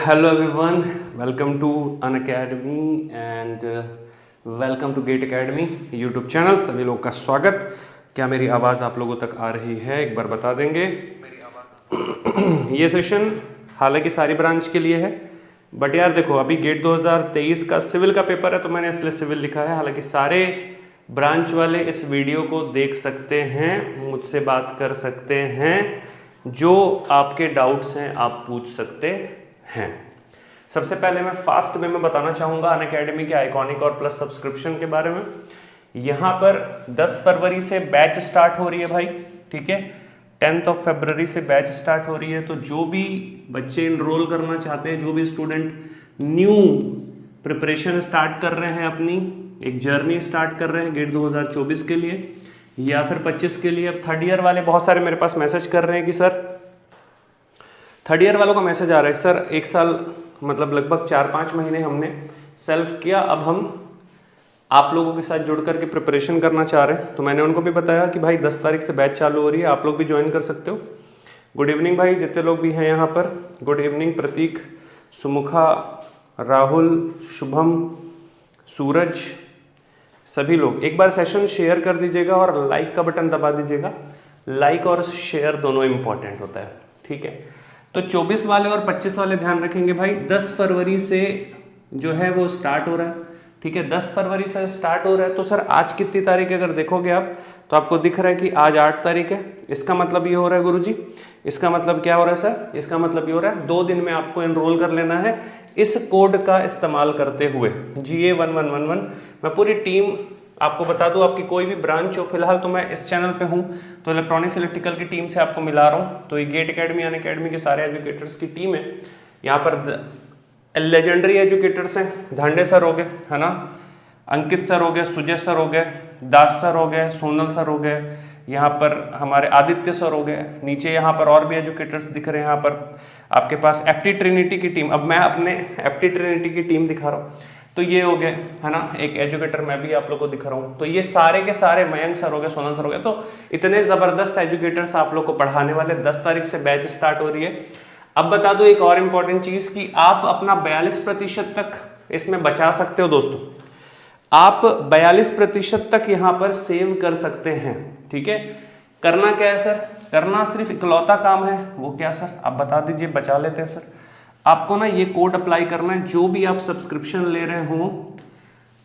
hello everyone, welcome to Unacademy and welcome to Gate Academy YouTube channel. सभी लोग का स्वागत। क्या मेरी आवाज़ आप लोगों तक आ रही है? एक बार बता देंगे। मेरी आवाज़ ये सेशन हालांकि सारी ब्रांच के लिए है, बट यार देखो अभी गेट 2023 का सिविल का पेपर है तो मैंने इसलिए सिविल लिखा है। हालांकि सारे ब्रांच वाले इस वीडियो को देख सकते हैं, मुझसे बात कर सकते हैं, जो आपके डाउट्स हैं आप पूछ सकते हैं। सबसे पहले मैं फास्ट वे में बताना चाहूँगा अनअकैडमी के आइकॉनिक और प्लस सब्सक्रिप्शन के बारे में। यहाँ पर 10 फरवरी से बैच स्टार्ट हो रही है भाई, ठीक है। 10th of February से बैच स्टार्ट हो रही है, तो जो भी बच्चे इनरोल करना चाहते हैं, जो भी स्टूडेंट न्यू प्रिपरेशन स्टार्ट कर रहे हैं, अपनी एक जर्नी स्टार्ट कर रहे हैं गेट 2024 के लिए या फिर 25 के लिए। अब थर्ड ईयर वाले बहुत सारे मेरे पास मैसेज कर रहे हैं कि सर, थर्ड ईयर वालों का मैसेज आ रहा है सर, एक साल मतलब लगभग 4-5 महीने हमने सेल्फ किया, अब हम आप लोगों के साथ जुड़ करके प्रिपरेशन करना चाह रहे हैं। तो मैंने उनको भी बताया कि भाई 10 तारीख से बैच चालू हो रही है, आप लोग भी ज्वाइन कर सकते हो। गुड इवनिंग भाई, जितने लोग भी हैं यहाँ पर, गुड इवनिंग। प्रतीक, सुमुखा, राहुल, शुभम, सूरज, सभी लोग एक बार सेशन शेयर कर दीजिएगा और लाइक का बटन दबा दीजिएगा। लाइक और शेयर दोनों इंपॉर्टेंट होता है, ठीक है। तो 24 वाले और 25 वाले ध्यान रखेंगे भाई। 10 फरवरी से जो है वो स्टार्ट हो रहा है, ठीक है। 10 फरवरी से स्टार्ट हो रहा है, तो सर आज कितनी तारीख है? अगर देखोगे आप तो आपको दिख रहा है कि आज 8 तारीख है। इसका मतलब ये हो रहा है गुरुजी, इसका मतलब क्या हो रहा है सर? इसका मतलब ये हो रहा है 2 दिन में आपको एनरोल कर लेना है इस कोड का इस्तेमाल करते हुए, GA1111। मैं पूरी टीम आपको बता दूं, आपकी कोई भी ब्रांच हो, फिलहाल तो मैं इस चैनल पे हूं तो इलेक्ट्रॉनिक्स इलेक्ट्रिकल की टीम से आपको मिला रहा हूं। तो ये गेट अकेडमी अनअकैडमी के सारे एजुकेटर्स की टीम है। यहाँ पर लेजेंडरी एजुकेटर्स हैं, धांडे सर हो गए, है ना, अंकित सर हो गए, सुजय सर हो गए, दास सर हो गए, सोनल सर हो गए, यहाँ पर हमारे आदित्य सर हो गए। नीचे यहाँ पर और भी एजुकेटर्स दिख रहे हैं। यहाँ पर आपके पास एप्टी ट्रिनिटी की टीम, अब मैं अपने एप्टी ट्रिनिटी की टीम दिखा रहा हूँ, तो ये हो गए, है ना, एक एजुकेटर मैं भी आप लोग को दिखा रहा हूँ। तो ये सारे के सारे मयंक सर हो गए, सोनल सर हो गए। तो इतने जबरदस्त एजुकेटर्स आप लोग को पढ़ाने वाले। 10 तारीख से बैच स्टार्ट हो रही है। अब बता दो एक और इम्पॉर्टेंट चीज कि आप अपना 42% तक इसमें बचा सकते हो दोस्तों। आप 42% तक यहाँ पर सेव कर सकते हैं, ठीक है। करना क्या है सर? करना सिर्फ इकलौता काम है, वो क्या सर आप बता दीजिए, बचा लेते हैं सर। आपको ना ये कोड अप्लाई करना है, जो भी आप सब्सक्रिप्शन ले रहे हो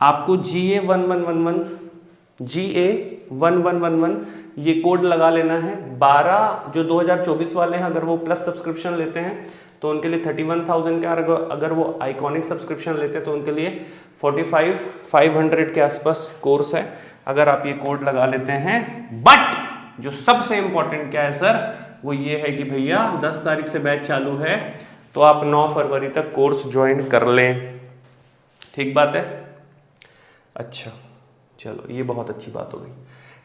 आपको GA1111 ये कोड लगा लेना है। 12 जो 2024 वाले हैं, अगर वो प्लस सब्सक्रिप्शन लेते हैं तो उनके लिए 31,000 का, अगर वो आइकॉनिक सब्सक्रिप्शन लेते हैं तो उनके लिए 45,500 के आसपास कोर्स है, अगर आप ये कोड लगा लेते हैं। बट जो सबसे इंपॉर्टेंट क्या है सर, वो ये है कि भैया 10 तारीख से बैच चालू है तो आप 9 फरवरी तक कोर्स ज्वाइन कर लें, ठीक बात है। अच्छा चलो, ये बहुत अच्छी बात हो गई।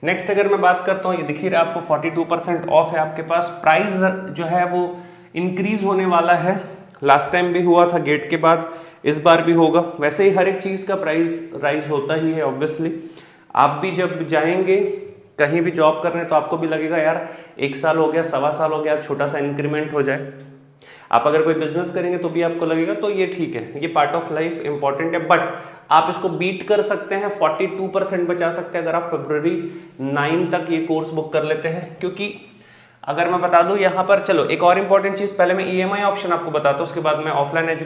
नेक्स्ट अगर मैं बात करता हूँ, ये दिख ही रहा है आपको 42% ऑफ है आपके पास। प्राइस जो है वो इंक्रीज होने वाला है, लास्ट टाइम भी हुआ था गेट के बाद, इस बार भी होगा। वैसे ही हर एक चीज का प्राइस राइज होता ही है ऑब्वियसली। आप भी जब जाएंगे कहीं भी जॉब करने तो आपको भी लगेगा यार 1 साल हो गया, 1.25 साल हो गया, छोटा सा इंक्रीमेंट हो जाए। आप अगर कोई बिजनेस करेंगे तो भी आपको लगेगा, तो ये ठीक है, ये पार्ट ऑफ लाइफ इंपॉर्टेंट है। बट आप इसको बीट कर सकते हैं, 42% बचा सकते हैं अगर आप फरवरी 9 तक ये कोर्स बुक कर लेते हैं। क्योंकि अगर मैं बता दूं यहाँ पर, चलो एक और इंपॉर्टेंट चीज, पहले मैं EMI ऑप्शन आपको बताता हूँ, उसके बाद मैं ऑफलाइन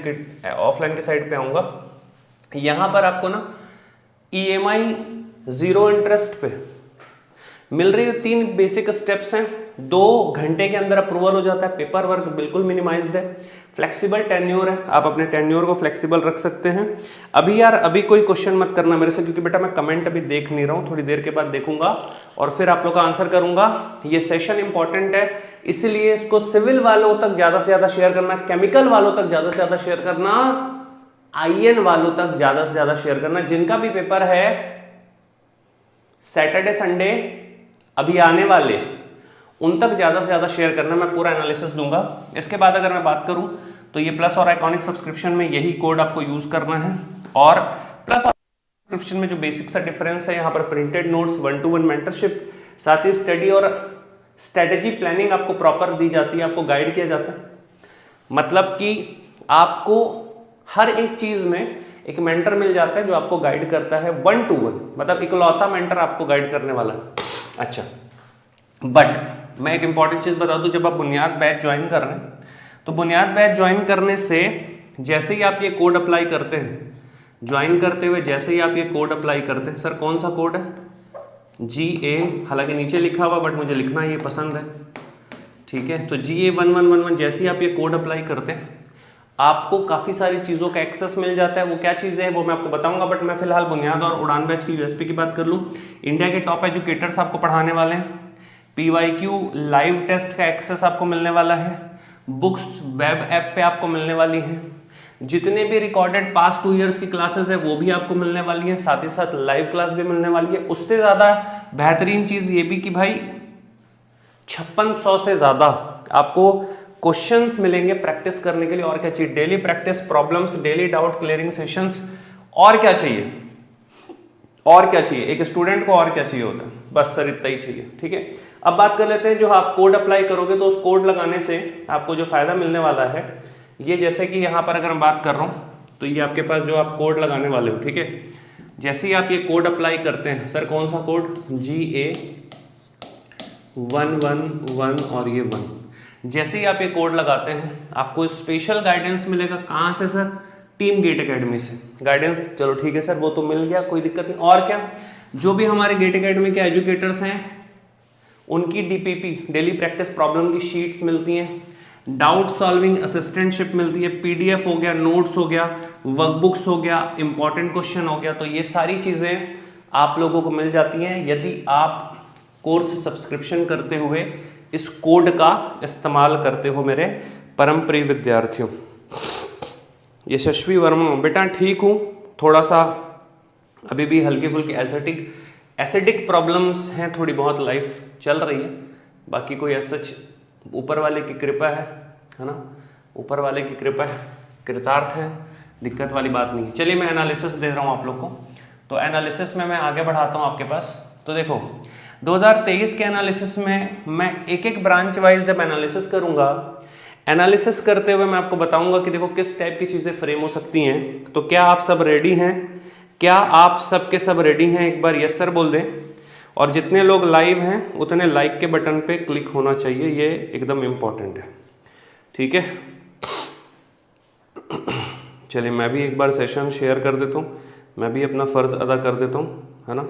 के साइड पे आऊंगा। यहाँ पर आपको ना EMI 0 इंटरेस्ट पे मिल रही है। 3 बेसिक स्टेप्स हैं, 2 घंटे के अंदर अप्रूवल हो जाता है, पेपर वर्क बिल्कुल मिनिमाइज्ड है, फ्लेक्सिबल टेन्योर है, आप अपने टेन्योर को फ्लेक्सिबल रख सकते हैं। अभी यार अभी कोई क्वेश्चन मत करना मेरे से, क्योंकि बेटा मैं कमेंट अभी देख नहीं रहा हूँ, थोड़ी देर के बाद देखूंगा और फिर आप लोग का आंसर करूंगा। ये सेशन इंपॉर्टेंट है, इसलिए इसको सिविल वालों तक ज्यादा से ज्यादा शेयर करना, केमिकल वालों तक ज्यादा से ज्यादा शेयर करना, IN वालों तक ज्यादा से ज्यादा शेयर करना। जिनका भी पेपर है सैटरडे संडे अभी आने वाले, उन तक ज्यादा से ज्यादा शेयर करना, मैं पूरा एनालिसिस दूंगा। इसके बाद अगर मैं बात करूं तो ये प्लस और आइकॉनिक सब्सक्रिप्शन में यही कोड आपको यूज करना है। और प्लस और सब्सक्रिप्शन में जो बेसिक सा डिफरेंस है, यहाँ पर प्रिंटेड नोट्स, 1-to-1 मेंटरशिप, साथ ही स्टडी और स्ट्रेटेजी प्लानिंग आपको प्रॉपर दी जाती है, आपको गाइड किया जाता है। मतलब कि आपको हर एक चीज में एक मेंटर मिल जाता है जो आपको गाइड करता है 1 to 1, मतलब इकलौता मेंटर आपको गाइड करने वाला है। अच्छा, बट मैं एक इंपॉर्टेंट चीज बता दूं, जब आप बुनियाद बैच ज्वाइन कर रहे हैं तो बुनियाद बैच ज्वाइन करने से जैसे ही आप ये कोड अप्लाई करते हैं, ज्वाइन करते हुए जैसे ही आप ये कोड अप्लाई करते हैं, सर कौन सा कोड है? GA, हालांकि नीचे लिखा हुआ बट मुझे लिखना ये पसंद है, ठीक है। तो GA1111 जैसे ही आप ये कोड अप्लाई करते हैं आपको काफ़ी सारी चीज़ों का एक्सेस मिल जाता है। वो क्या चीज़ें हैं वो मैं आपको बताऊंगा, बट मैं फिलहाल बुनियाद और उड़ान बैच की यूएसपी की बात कर लूँ। इंडिया के टॉप एजुकेटर्स आपको पढ़ाने वाले हैं, PYQ लाइव टेस्ट का एक्सेस आपको मिलने वाला है, बुक्स वेब ऐप पे आपको मिलने वाली हैं, जितने भी रिकॉर्डेड पास्ट 2 इयर्स की क्लासेस है वो भी आपको मिलने वाली है, साथ ही साथ लाइव क्लास भी मिलने वाली है। उससे ज़्यादा बेहतरीन चीज़ ये भी कि भाई 5600 से ज़्यादा आपको क्वेश्चंस मिलेंगे प्रैक्टिस करने के लिए। और क्या चाहिए? Daily practice problems, daily doubt clearing sessions, और क्या चाहिए? और क्या चाहिए? एक स्टूडेंट को और क्या चाहिए होता है? बस सर इतना ही चाहिए, ठीक है। अब बात कर लेते हैं, जो आप कोड अप्लाई करोगे तो उस कोड लगाने से आपको जो फायदा मिलने वाला है, ये जैसे कि यहाँ पर अगर मैं बात कर रहा हूँ तो ये आपके पास जो आप कोड लगाने वाले हो, ठीक है, जैसे ही आप ये कोड अप्लाई करते हैं, सर कौन सा कोड? GA111 और ये 1, जैसे ही आप ये कोड लगाते हैं आपको स्पेशल गाइडेंस मिलेगा। कहाँ से सर? टीम गेट एकेडमी से गाइडेंस। चलो ठीक है सर, वो तो मिल गया, कोई दिक्कत नहीं। और क्या, जो भी हमारे गेट एकेडमी के एजुकेटर्स हैं उनकी DPP डेली प्रैक्टिस प्रॉब्लम की शीट्स मिलती हैं, डाउट सॉल्विंग असिस्टेंटशिप मिलती है, PDF हो गया, नोट्स हो गया, वर्कबुक्स हो गया, इंपॉर्टेंट क्वेश्चन हो गया। तो ये सारी चीज़ें आप लोगों को मिल जाती हैं यदि आप कोर्स सब्सक्रिप्शन करते हुए इस कोड का इस्तेमाल करते हो मेरे परम प्रिय विद्यार्थियों। यशस्वी वर्मा, बेटा ठीक हूँ, थोड़ा सा अभी भी हल्की फुल्की एसिडिक प्रॉब्लम्स हैं, थोड़ी बहुत लाइफ चल रही है, बाकी कोई ऐसा ऊपर वाले की कृपा है ना, ऊपर वाले की कृपा है, कृतार्थ है, दिक्कत वाली बात नहीं है। चलिए मैं एनालिसिस दे रहा हूँ आप लोग को, तो एनालिसिस में मैं आगे बढ़ाता हूँ आपके पास। तो देखो 2023 के एनालिसिस में मैं एक एक ब्रांच वाइज जब एनालिसिस करूंगा, एनालिसिस करते हुए मैं आपको बताऊंगा कि देखो किस टाइप की चीज़ें फ्रेम हो सकती हैं। तो क्या आप सब रेडी हैं? क्या आप सब के सब रेडी हैं? एक बार यस सर बोल दें। और जितने लोग लाइव हैं उतने लाइक के बटन पे क्लिक होना चाहिए, ये एकदम इम्पॉर्टेंट है, ठीक है। चलिए मैं भी एक बार सेशन शेयर कर देता हूँ, मैं भी अपना फ़र्ज़ अदा कर देता हूँ, है ना।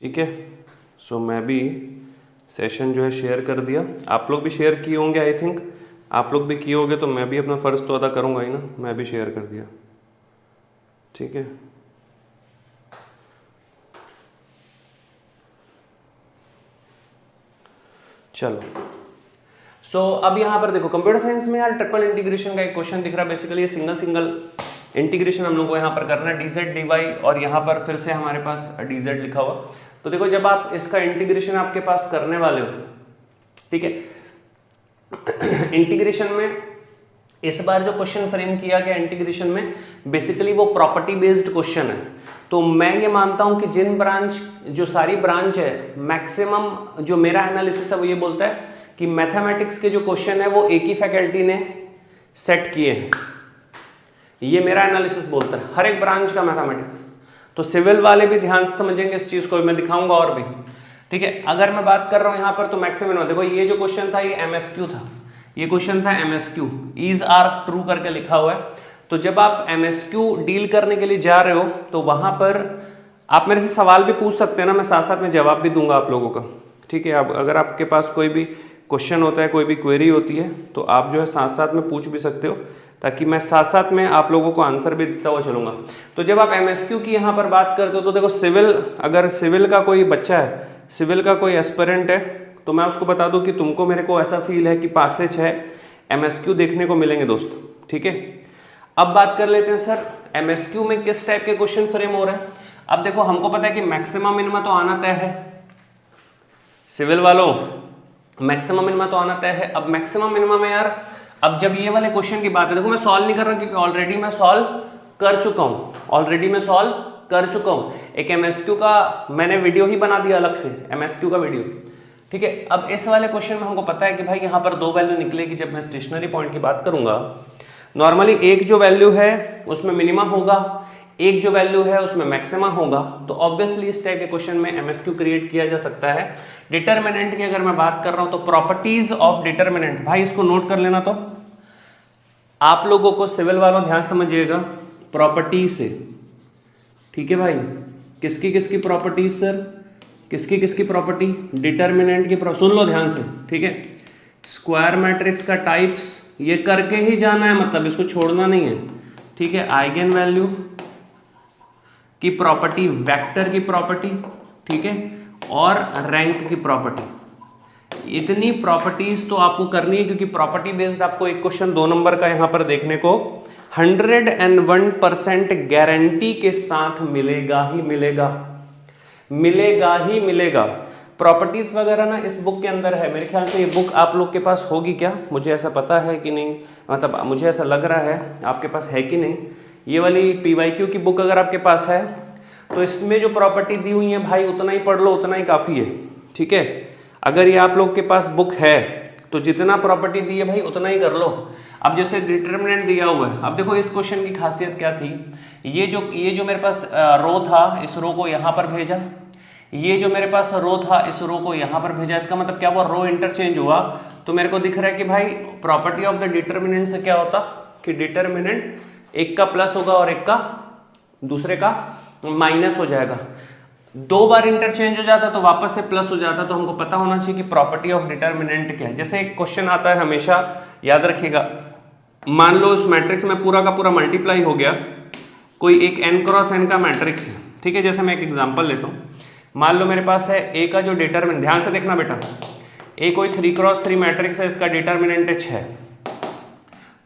ठीक है, सो मैं भी सेशन जो है शेयर कर दिया, आप लोग भी शेयर किए होंगे, आई थिंक आप लोग भी किए होंगे, तो मैं भी अपना फ़र्ज़ तो अदा करूँगा ही ना, मैं भी शेयर कर दिया, ठीक है। चलो अब यहाँ पर देखो कंप्यूटर साइंस में यार ट्रिपल इंटीग्रेशन का एक क्वेश्चन दिख रहा है। बेसिकली ये सिंगल इंटीग्रेशन हम लोग को यहाँ पर करना है, dz dy, और यहाँ पर फिर से हमारे पास dz लिखा हुआ। तो देखो जब आप इसका इंटीग्रेशन आपके पास करने वाले हो, ठीक है, इंटीग्रेशन में इस बार जो क्वेश्चन फ्रेम किया गया इंटीग्रेशन में बेसिकली वो प्रॉपर्टी बेस्ड क्वेश्चन है। तो मैं ये मानता हूं कि जिन ब्रांच, जो सारी ब्रांच है, मैक्सिमम जो मेरा एनालिसिस है वो ये बोलता है कि मैथमेटिक्स के जो क्वेश्चन है वो एक ही फैकल्टी ने सेट किए हैं, ये मेरा एनालिसिस बोलता है, हर एक ब्रांच का मैथमेटिक्स। तो सिविल वाले भी ध्यान से समझेंगे इस चीज को, मैं दिखाऊंगा और भी, ठीक है। अगर मैं बात कर रहा हूं यहाँ पर तो मैक्सिमम, देखो ये जो क्वेश्चन था ये MSQ था, ये क्वेश्चन था MSQ, इज आर ट्रू करके लिखा हुआ है। तो जब आप MSQ डील करने के लिए जा रहे हो तो वहां पर आप मेरे से सवाल भी पूछ सकते हैं ना, मैं साथ साथ में जवाब भी दूंगा आप लोगों का, ठीक है। अब अगर आपके पास कोई भी क्वेश्चन होता है, कोई भी क्वेरी होती है, तो आप जो है साथ साथ में पूछ भी सकते हो, ताकि मैं साथ साथ में आप लोगों को आंसर भी देता हुआ चलूंगा। तो जब आप MSQ की यहाँ पर बात करते हो तो देखो सिविल, अगर सिविल का कोई बच्चा है, सिविल का कोई एस्पिरेंट है, तो मैं उसको बता दूं कि तुमको, मेरे को ऐसा फील है कि 5 से 6 MSQ देखने को मिलेंगे दोस्त, ठीक है। अब बात कर लेते हैं सर MSQ में किस टाइप के क्वेश्चन फ्रेम हो रहे हैं। अब देखो हमको पता है कि मैक्सिमम मिनिमम तो आना तय है, सिविल वालों मैक्सिमम मिनिमम तो आना तय है। अब मैक्सिमम मिनिमम है यार, अब जब ये वाले क्वेश्चन की बात है, देखो मैं सॉल्व नहीं कर रहा क्योंकि ऑलरेडी मैं सॉल्व कर चुका हूं, ऑलरेडी मैं सॉल्व कर चुका हूं। एक एमएसक्यू का मैंने वीडियो ही बना दिया अलग से, एमएसक्यू का वीडियो, ठीक है। अब इस वाले क्वेश्चन में हमको पता है कि भाई यहाँ पर दो वैल्यू निकलेगी जब मैं स्टेशनरी पॉइंट की बात करूंगा। नॉर्मली एक जो वैल्यू है उसमें मिनिमा होगा, एक जो वैल्यू है उसमें मैक्सिमा होगा। तो ऑब्वियसली इस टाइप के क्वेश्चन में एमएसक्यू क्रिएट किया जा सकता है। डिटरमिनेंट की अगर मैं बात कर रहा हूं तो प्रॉपर्टीज ऑफ डिटरमिनेंट, भाई इसको नोट कर लेना। तो आप लोगों को सिविल वालों ध्यान समझिएगा, प्रॉपर्टी से, ठीक है भाई। किसकी किसकी प्रॉपर्टीज सर, किसकी किसकी प्रॉपर्टी, डिटरमिनेंट की सुन लो ध्यान से, ठीक है। स्क्वायर मैट्रिक्स का टाइप्स ये करके ही जाना है, मतलब इसको छोड़ना नहीं है, ठीक है। आइगन वैल्यू की प्रॉपर्टी, वेक्टर की प्रॉपर्टी, ठीक है, और रैंक की प्रॉपर्टी। इतनी प्रॉपर्टीज तो आपको करनी है, क्योंकि प्रॉपर्टी बेस्ड आपको एक क्वेश्चन 2 नंबर का यहां पर देखने को 101% गारंटी के साथ मिलेगा ही मिलेगा, मिलेगा ही मिलेगा। प्रॉपर्टीज वगैरह ना इस बुक के अंदर है, मेरे ख्याल से ये बुक आप लोग के पास होगी क्या, मुझे ऐसा पता है कि नहीं, मतलब मुझे ऐसा लग रहा है आपके पास है कि नहीं। ये वाली पीवाईक्यू की बुक अगर आपके पास है तो इसमें जो प्रॉपर्टी दी हुई है भाई उतना ही पढ़ लो, उतना ही काफ़ी है, ठीक है। अगर ये आप लोग के पास बुक है तो जितना प्रॉपर्टी दी है भाई उतना ही कर लो। अब जैसे डिटरमिनेंट दिया हुआ है, अब देखो इस क्वेश्चन की खासियत क्या थी, ये जो मेरे पास रो था, इस रो को यहाँ पर भेजा, ये जो मेरे पास रो था इस रो को यहाँ पर भेजा। इसका मतलब क्या हुआ, रो इंटरचेंज हुआ। तो मेरे को दिख रहा है कि भाई प्रॉपर्टी ऑफ द डिटरमिनेंट से क्या होता कि डिटरमिनेंट एक का प्लस होगा और एक का दूसरे का माइनस हो जाएगा। 2 बार इंटरचेंज हो जाता तो वापस से प्लस हो जाता। तो हमको पता होना चाहिए कि प्रॉपर्टी ऑफ डिटरमिनेंट क्या है। जैसे एक क्वेश्चन आता है, हमेशा याद रखिएगा, मान लो इस मैट्रिक्स में पूरा का पूरा मल्टीप्लाई हो गया, कोई एक n क्रॉस n का मैट्रिक्स है, ठीक है। जैसे मैं एक एग्जांपल लेता हूँ, मान लो मेरे पास है a का जो डिटरमिनेंट, ध्यान से देखना बेटा, a कोई 3 क्रॉस 3 मैट्रिक्स है, इसका डिटरमिनेंट 6 है।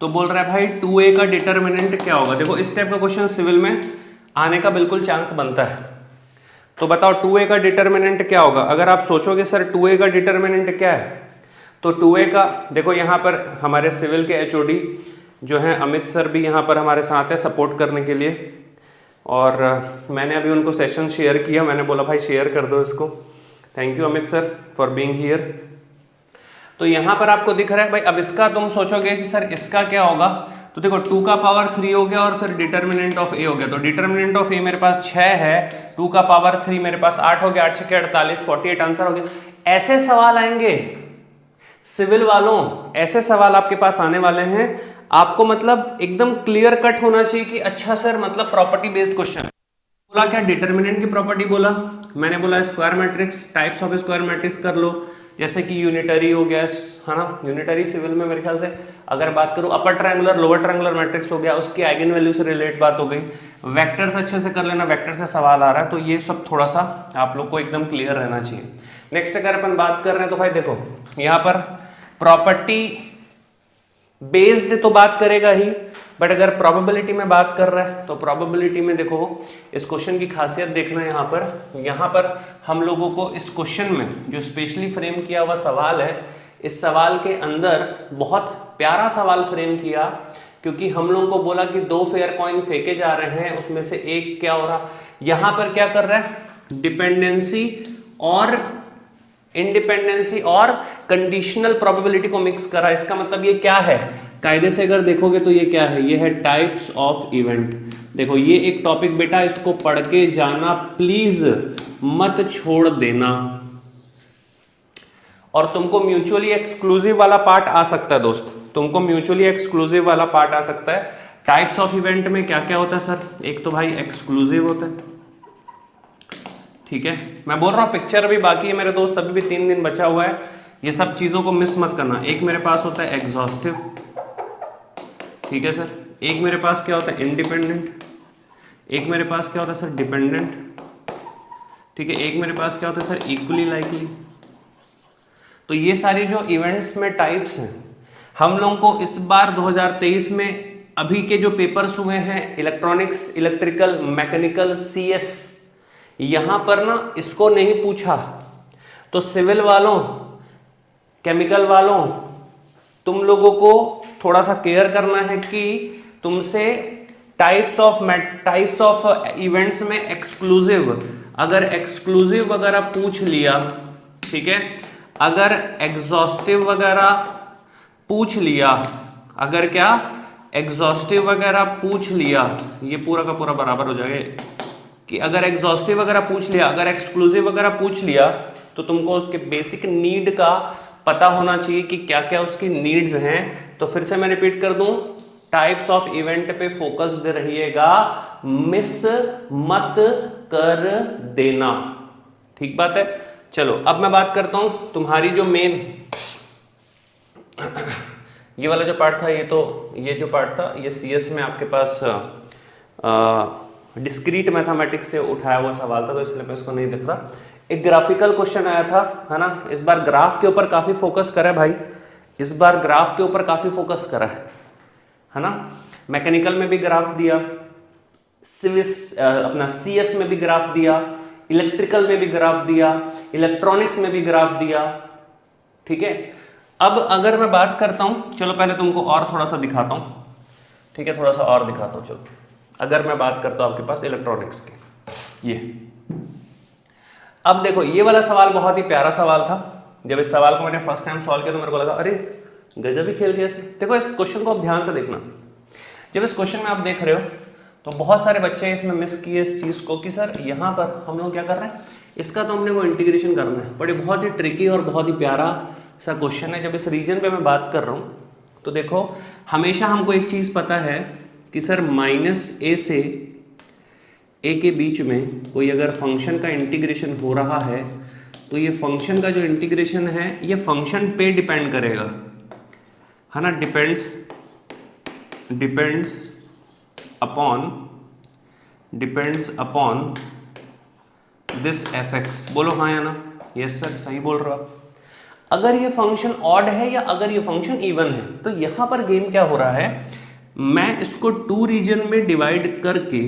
तो बोल रहा है भाई 2a का डिटरमिनेंट क्या होगा। देखो इस टाइप का क्वेश्चन सिविल में आने का बिल्कुल चांस बनता है। तो बताओ 2a का डिटरमिनेंट क्या होगा। अगर आप सोचोगे सर 2a का डिटरमिनेंट क्या है, तो 2a का देखो यहाँ पर हमारे सिविल के एचओडी जो हैं अमित सर भी यहाँ पर हमारे साथ है सपोर्ट करने के लिए, और मैंने अभी उनको सेशन शेयर किया, मैंने बोला भाई शेयर कर दो इसको। Thank you Amit sir for being here. तो यहाँ पर आपको दिख रहा है भाई, अब इसका तुम सोचोगे कि सर इसका क्या होगा, तो देखो 2 का पावर 3 हो गया और फिर डिटरमिनेंट ऑफ a हो गया। तो डिटरमिनेंट ऑफ a मेरे पास 6 है, 2 का पावर 3 मेरे पास 8 हो गया, 8 6 48, 48 आंसर हो गया। ऐसे सवाल आएंगे सिविल वालों, ऐसे सवाल आपके पास आने वाले हैं। आपको मतलब एकदम क्लियर कट होना चाहिए कि अच्छा सर मतलब प्रॉपर्टी बेस्ड क्वेश्चन बोला, क्या डिटरमिनेंट की प्रॉपर्टी बोला, मैंने बोला square matrix, types of square matrix कर लो, जैसे कि यूनिटरी हो गया, है ना। यूनिटरी सिविल में मेरे ख्याल से अगर बात करूं upper triangular lower triangular matrix हो गया, उसकी आइगन वैल्यू से रिलेट बात हो गई। वेक्टर्स अच्छे से कर लेना, वेक्टर से सवाल आ रहा है, तो ये सब थोड़ा सा आप लोग को एकदम क्लियर रहना चाहिए। नेक्स्ट अगर अपन बात कर रहे हैं तो भाई देखो यहाँ पर प्रॉपर्टी बेस्ड तो बात करेगा ही, बट अगर प्रोबेबिलिटी में बात कर रहा है तो प्रोबेबिलिटी में देखो इस क्वेश्चन की खासियत देखना। यहाँ पर हम लोगों को इस क्वेश्चन में जो स्पेशली फ्रेम किया हुआ सवाल है, इस सवाल के अंदर बहुत प्यारा सवाल फ्रेम किया, क्योंकि हम लोगों को बोला कि 2 फेयर कॉइन फेंके जा रहे हैं, उसमें से एक क्या हो रहा, यहाँ पर क्या कर रहा है, डिपेंडेंसी और इंडिपेंडेंसी और कंडीशनल प्रोबेबिलिटी को मिक्स करा। इसका मतलब ये क्या है, कायदे से अगर देखोगे तो ये क्या है, ये है टाइप्स ऑफ इवेंट। देखो ये एक टॉपिक बेटा, इसको पढ़ के जाना प्लीज, मत छोड़ देना। और तुमको म्यूचुअली एक्सक्लूसिव वाला पार्ट आ सकता है दोस्त, तुमको म्यूचुअली एक्सक्लूसिव वाला पार्ट आ सकता है। टाइप्स ऑफ इवेंट में क्या क्या होता है सर, एक तो भाई एक्सक्लूसिव होता है, ठीक है। मैं बोल रहा हूँ पिक्चर अभी बाकी है मेरे दोस्त, अभी भी 3 दिन बचा हुआ है, ये सब चीजों को मिस मत करना। एक मेरे पास होता है एग्जॉस्टिव, ठीक है सर। एक मेरे पास क्या होता है इंडिपेंडेंट, एक मेरे पास क्या होता है सर डिपेंडेंट, ठीक है। एक मेरे पास क्या होता है सर इक्वली लाइकली। तो ये सारी जो इवेंट्स में टाइप्स हैं, हम लोगों को इस बार 2023 में अभी के जो पेपर्स हुए हैं इलेक्ट्रॉनिक्स, इलेक्ट्रिकल, मैकेनिकल, CS, यहां पर ना इसको नहीं पूछा। तो सिविल वालों, केमिकल वालों, तुम लोगों को थोड़ा सा केयर करना है कि तुमसे टाइप्स ऑफ इवेंट्स में एक्सक्लूसिव, अगर एक्सक्लूसिव वगैरह पूछ लिया, ठीक है, अगर एग्जॉस्टिव वगैरह पूछ लिया, अगर क्या एग्जॉस्टिव वगैरह पूछ लिया, ये पूरा का पूरा बराबर हो जाएगा कि अगर एग्जॉस्टिव वगैरह पूछ लिया, अगर एक्सक्लूसिव वगैरह पूछ लिया, तो तुमको उसके बेसिक नीड का पता होना चाहिए कि क्या क्या उसकी नीड्स हैं। तो फिर से मैं रिपीट कर दूं, टाइप्स ऑफ इवेंट पे फोकस्ड रहिएगा, मिस मत कर देना, ठीक बात है। चलो अब मैं बात करता हूं तुम्हारी जो मेन ये वाला जो पार्ट था, ये जो पार्ट था ये सीएस में आपके पास डिस्क्रीट मैथमेटिक्स से उठाया हुआ सवाल था, तो इसलिए मैं इसको नहीं दिख रहा। एक ग्राफिकल क्वेश्चन आया था, है ना, इस बार ग्राफ के ऊपर काफी फोकस करा है भाई, इस बार ग्राफ के ऊपर काफी फोकस करा है ना। मैकेनिकल में भी ग्राफ दिया, अपना सीएस में भी ग्राफ दिया, इलेक्ट्रिकल में भी ग्राफ दिया, इलेक्ट्रॉनिक्स में भी ग्राफ दिया, ठीक है। अब अगर मैं बात करता हूं, चलो पहले तुमको और थोड़ा सा दिखाता हूं, ठीक है, थोड़ा सा और दिखाता हूं। चलो अगर मैं बात करता हूं आपके पास इलेक्ट्रॉनिक्स के, ये अब देखो ये वाला सवाल बहुत ही प्यारा सवाल था। जब इस सवाल को मैंने फर्स्ट टाइम सॉल्व किया तो मेरे को लगा अरे गजब ही खेल दिया इसमें। देखो इस क्वेश्चन को आप ध्यान से देखना, जब इस क्वेश्चन में आप देख रहे हो तो बहुत सारे बच्चे इसमें मिस किए इस चीज को कि सर यहाँ पर हम लोग क्या कर रहे हैं, इसका तो हमने वो इंटीग्रेशन करना है, बट ये बहुत ही ट्रिकी और बहुत ही प्यारा सा क्वेश्चन है। जब इस रीजन पे मैं बात कर रहा हूँ तो देखो हमेशा हमको एक चीज पता है कि सर -a से a के बीच में कोई अगर फंक्शन का इंटीग्रेशन हो रहा है तो ये फंक्शन का जो इंटीग्रेशन है ये फंक्शन पे डिपेंड करेगा, है ना, डिपेंड्स अपॉन दिस fx। बोलो हाँ या ना, यस सर सही बोल रहे हो आप। अगर ये फंक्शन ऑड है या अगर ये फंक्शन इवन है, तो यहां पर गेम क्या हो रहा है, मैं इसको 2 रीजन में डिवाइड करके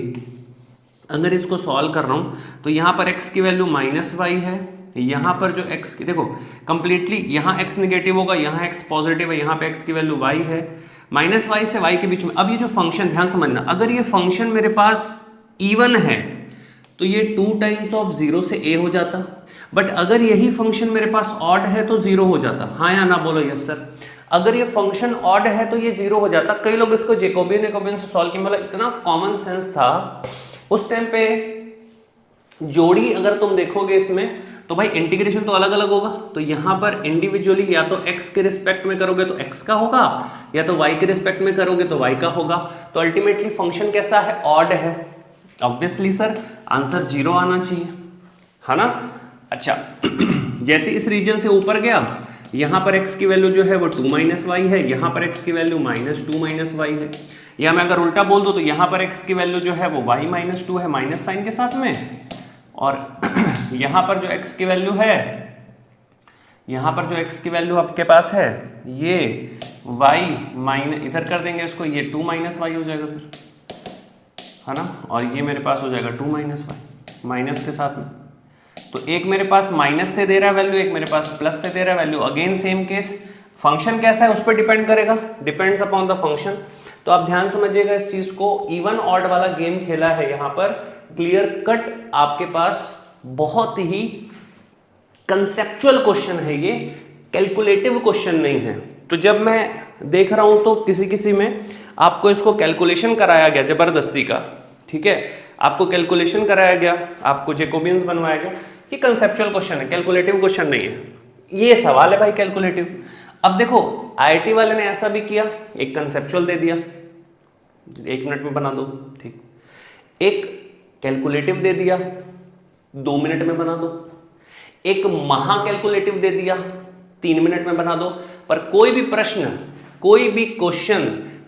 अगर इसको सॉल्व कर रहा हूं तो यहां पर x की वैल्यू -y है, यहां पर जो x की देखो कंप्लीटली यहां x नेगेटिव होगा, यहां x पॉजिटिव है, यहां पे x की वैल्यू y है, -y से y के बीच में। अब ये जो फंक्शन, ध्यान समझना, अगर ये फंक्शन मेरे पास इवन है तो ये 2 टाइम्स ऑफ 0 से a हो जाता, बट अगर यही फंक्शन मेरे पास ऑड है तो 0 हो जाता। हाँ या ना बोलो यस सर। अगर ये फंक्शन ऑड है तो ये 0 हो जाता। कई लोग इसको जैकोबियन से सॉल्व किया, मतलब इतना कॉमन सेंस था उस टाइम पे। जोड़ी अगर तुम देखोगे इसमें तो भाई इंटीग्रेशन तो अलग अलग होगा, तो यहां पर इंडिविजुअली या तो x के रिस्पेक्ट में करोगे तो x का होगा, या तो y के रिस्पेक्ट में करोगे तो y का होगा। तो अल्टीमेटली फंक्शन कैसा है, ऑड है। ऑब्वियसली सर आंसर 0 आना चाहिए, है ना। अच्छा जैसे इस रीजन से ऊपर गया, यहां पर x की वैल्यू जो है वो 2 y है, यहां पर x की वैल्यू -2 y है। या मैं अगर उल्टा बोल दूं तो यहां पर x की वैल्यू जो है वो y -2 है माइनस साइन के साथ में, और यहां पर जो x की वैल्यू है, यहां पर जो x की वैल्यू आपके पास है ये y माइनस, इधर कर देंगे इसको, ये 2 y हो जाएगा सर, है ना, और ये मेरे पास हो जाएगा 2 y माइनस के साथ में। तो एक मेरे पास माइनस से दे रहा है वैल्यू, एक मेरे पास प्लस से दे रहा है value. Again same case, function कैसा है उस पर डिपेंड करेगा, डिपेंड्स अपॉन द फंक्शन। तो आप ध्यान समझिएगा इस चीज को, इवन ऑड वाला गेम खेला है यहाँ पर, क्लियर कट आपके पास बहुत ही कंसेप्चुअल क्वेश्चन है ये, कैलकुलेटिव क्वेश्चन नहीं है। तो जब मैं देख रहा हूं तो किसी किसी में आपको इसको कैलकुलेशन कराया गया जबरदस्ती का, ठीक है, आपको कैलकुलेशन कराया गया, आपको जैकोबियंस बनवाया गया। ये कंसेप्चुअल क्वेश्चन है, कैलकुलेटिव क्वेश्चन नहीं है। ये सवाल है भाई कैलकुलेटिव। अब देखो आईआईटी वाले ने ऐसा भी किया, एक कंसेप्चुअल दे दिया, 1 मिनट में बना दो, ठीक, एक कैलकुलेटिव दे दिया 2 मिनट में बना दो, एक महा कैलकुलेटिव दे दिया 3 मिनट में बना दो। पर कोई भी प्रश्न, कोई भी क्वेश्चन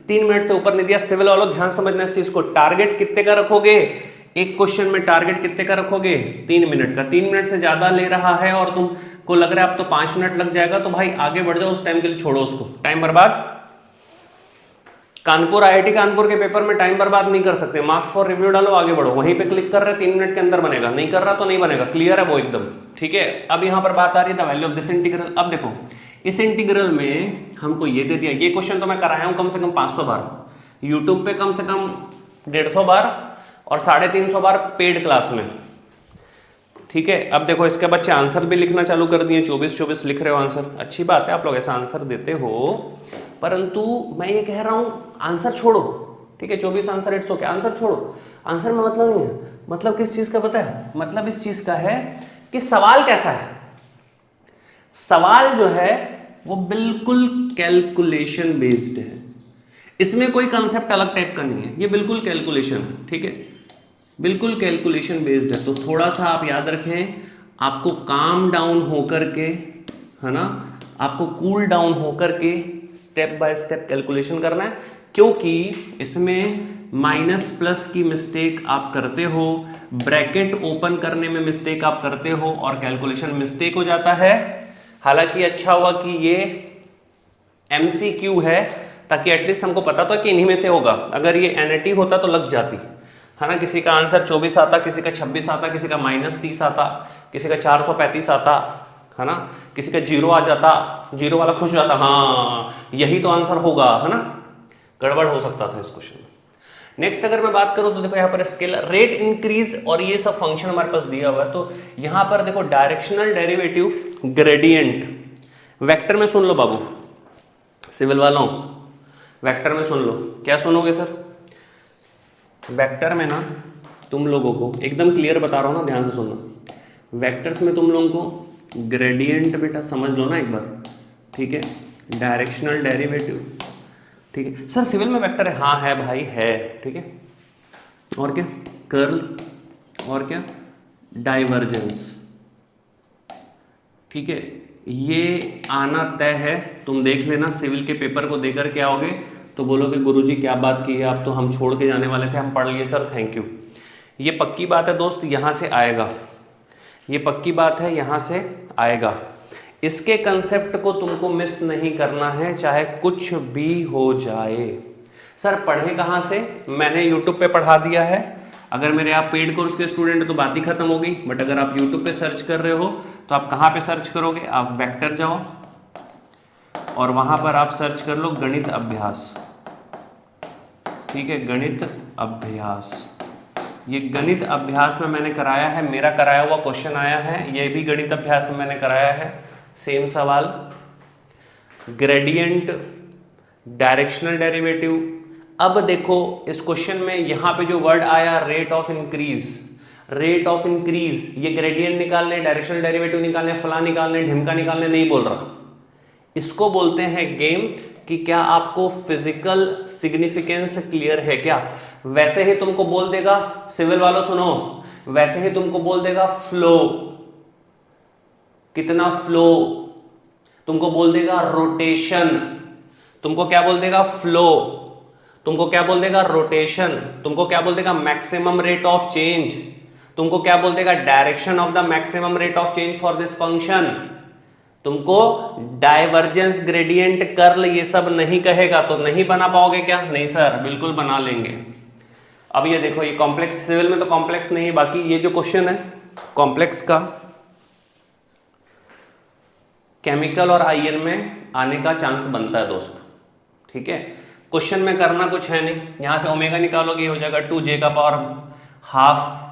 3 मिनट से ऊपर नहीं दिया। सिविल वालों ध्यान समझना इस चीज को, टारगेट कितने का रखोगे, एक क्वेश्चन में टारगेट कितने का रखोगे, 3 मिनट का। 3 मिनट से ज्यादा ले रहा है और तुमको लग रहा है अब तो 5 मिनट लग जाएगा, तो भाई आगे बढ़ जाओ, उस टाइम के लिए छोड़ो उसको, टाइम बर्बाद। कानपुर, आईआईटी कानपुर के पेपर में टाइम बर्बाद नहीं कर सकते, मार्क्स फॉर रिव्यू डालो, आगे बढ़ो। वहीं पे क्लिक कर रहे 3 मिनट के अंदर बनेगा, नहीं कर रहा तो नहीं बनेगा, क्लियर है वो एकदम, ठीक है। अब यहां पर बात आ रही है the value of this integral. अब देखो इस इंटीग्रल में हमको ये दे दिया, ये क्वेश्चन तो मैं कराया हूं कम से कम 500 बार, यूट्यूब पे कम से कम 150 बार और 350 बार पेड क्लास में। ठीक है, अब देखो इसके बच्चे आंसर भी लिखना चालू कर दिए, 24 लिख रहे हो आंसर, अच्छी बात है, आप लोग ऐसा आंसर देते हो, परंतु मैं ये कह रहा हूं आंसर छोड़ो। ठीक है, 24 आंसर इट्स ओके, आंसर छोड़ो, आंसर में मतलब नहीं है। मतलब किस चीज का पता है? मतलब इस चीज का है कि सवाल कैसा है। सवाल जो है वो बिल्कुल कैलकुलेशन बेस्ड है, इसमें कोई कंसेप्ट अलग टाइप का नहीं है, ये बिल्कुल कैलकुलेशन है। ठीक है, बिल्कुल कैलकुलेशन बेस्ड है। तो थोड़ा सा आप याद रखें, आपको काम डाउन होकर के, है ना, आपको कूल डाउन होकर के स्टेप बाय स्टेप कैलकुलेशन करना है, क्योंकि इसमें माइनस प्लस की मिस्टेक आप करते हो, ब्रैकेट ओपन करने में मिस्टेक आप करते हो और कैलकुलेशन मिस्टेक हो जाता है। हालांकि अच्छा हुआ कि ये MCQ है, ताकि एटलीस्ट हमको पता था कि इन्हीं में से होगा। अगर ये NAT होता तो लग जाती, है ना, किसी का आंसर 24 आता, किसी का 26 आता, किसी का -30 आता, किसी का 435 आता, है ना, किसी का 0 आ जाता, 0 वाला खुश हो जाता, हाँ यही तो आंसर होगा, है ना, गड़बड़ हो सकता था इस क्वेश्चन में। नेक्स्ट अगर मैं बात करूं तो देखो यहाँ पर स्केल रेट इंक्रीज और ये सब फंक्शन हमारे पास दिया हुआ है। तो यहाँ पर देखो डायरेक्शनल डेरिवेटिव, ग्रेडियंट, वेक्टर में सुन लो बाबू, सिविल वालों वेक्टर में सुन लो। क्या सुनोगे सर? वेक्टर में ना तुम लोगों को एकदम क्लियर बता रहा हूं ना, ध्यान से सुनना। वेक्टर्स में तुम लोगों को ग्रेडियंट बेटा समझ लो ना एक बार, ठीक है, डायरेक्शनल डेरिवेटिव, ठीक है सर सिविल में वेक्टर है, हाँ है भाई है, ठीक है, और क्या कर्ल, और क्या डाइवर्जेंस, ठीक है, ये आना तय है। तुम देख लेना सिविल के पेपर को देकर के आओगे तो बोलोगे गुरुजी क्या बात की है, आप तो हम छोड़ के जाने वाले थे, हम पढ़ लिए सर, थैंक यू। ये पक्की बात है दोस्त, यहाँ से आएगा, ये पक्की बात है, यहाँ से आएगा। इसके कंसेप्ट को तुमको मिस नहीं करना है, चाहे कुछ भी हो जाए। सर पढ़े कहाँ से? मैंने यूट्यूब पे पढ़ा दिया है। अगर मेरे आप पेड कोर्स के स्टूडेंट तो बात ही खत्म हो गई, बट अगर आप यूट्यूब पे सर्च कर रहे हो तो आप कहाँ पे सर्च करोगे? आप वेक्टर जाओ और वहां पर आप सर्च कर लो गणित अभ्यास, ठीक है, गणित अभ्यास। ये गणित अभ्यास में मैंने कराया है, मेरा कराया हुआ क्वेश्चन आया है, ये भी गणित अभ्यास में मैंने कराया है, सेम सवाल, ग्रेडियंट, डायरेक्शनल डेरिवेटिव। अब देखो इस क्वेश्चन में यहां पे जो वर्ड आया rate of increase, rate of increase, ये ग्रेडियंट निकालने, डायरेक्शनल डेरिवेटिव निकालने, फला निकालने, ढिमका निकालने नहीं बोल रहा, इसको बोलते हैं गेम कि क्या आपको फिजिकल सिग्निफिकेंस क्लियर है क्या। वैसे ही तुमको बोल देगा, सिविल वालों सुनो, वैसे ही तुमको बोल देगा फ्लो, कितना फ्लो, तुमको बोल देगा रोटेशन, तुमको क्या बोल देगा फ्लो, तुमको क्या बोल देगा रोटेशन, तुमको क्या बोल देगा मैक्सिमम रेट ऑफ चेंज, तुमको क्या बोल देगा direction of the maximum rate of change for this function, तुमको डाइवर्जेंस, ग्रेडियंट, कर्ल ये सब नहीं कहेगा। तो नहीं बना पाओगे क्या? नहीं सर बिल्कुल बना लेंगे। अब ये देखो, ये कॉम्प्लेक्स, सिविल में तो कॉम्प्लेक्स नहीं है, बाकी ये जो क्वेश्चन है कॉम्प्लेक्स का, केमिकल और आयन में आने का चांस बनता है दोस्त, ठीक है। क्वेश्चन में करना कुछ है नहीं, यहां से ओमेगा निकालोगे हो जाएगा 2j का पावर हाफ,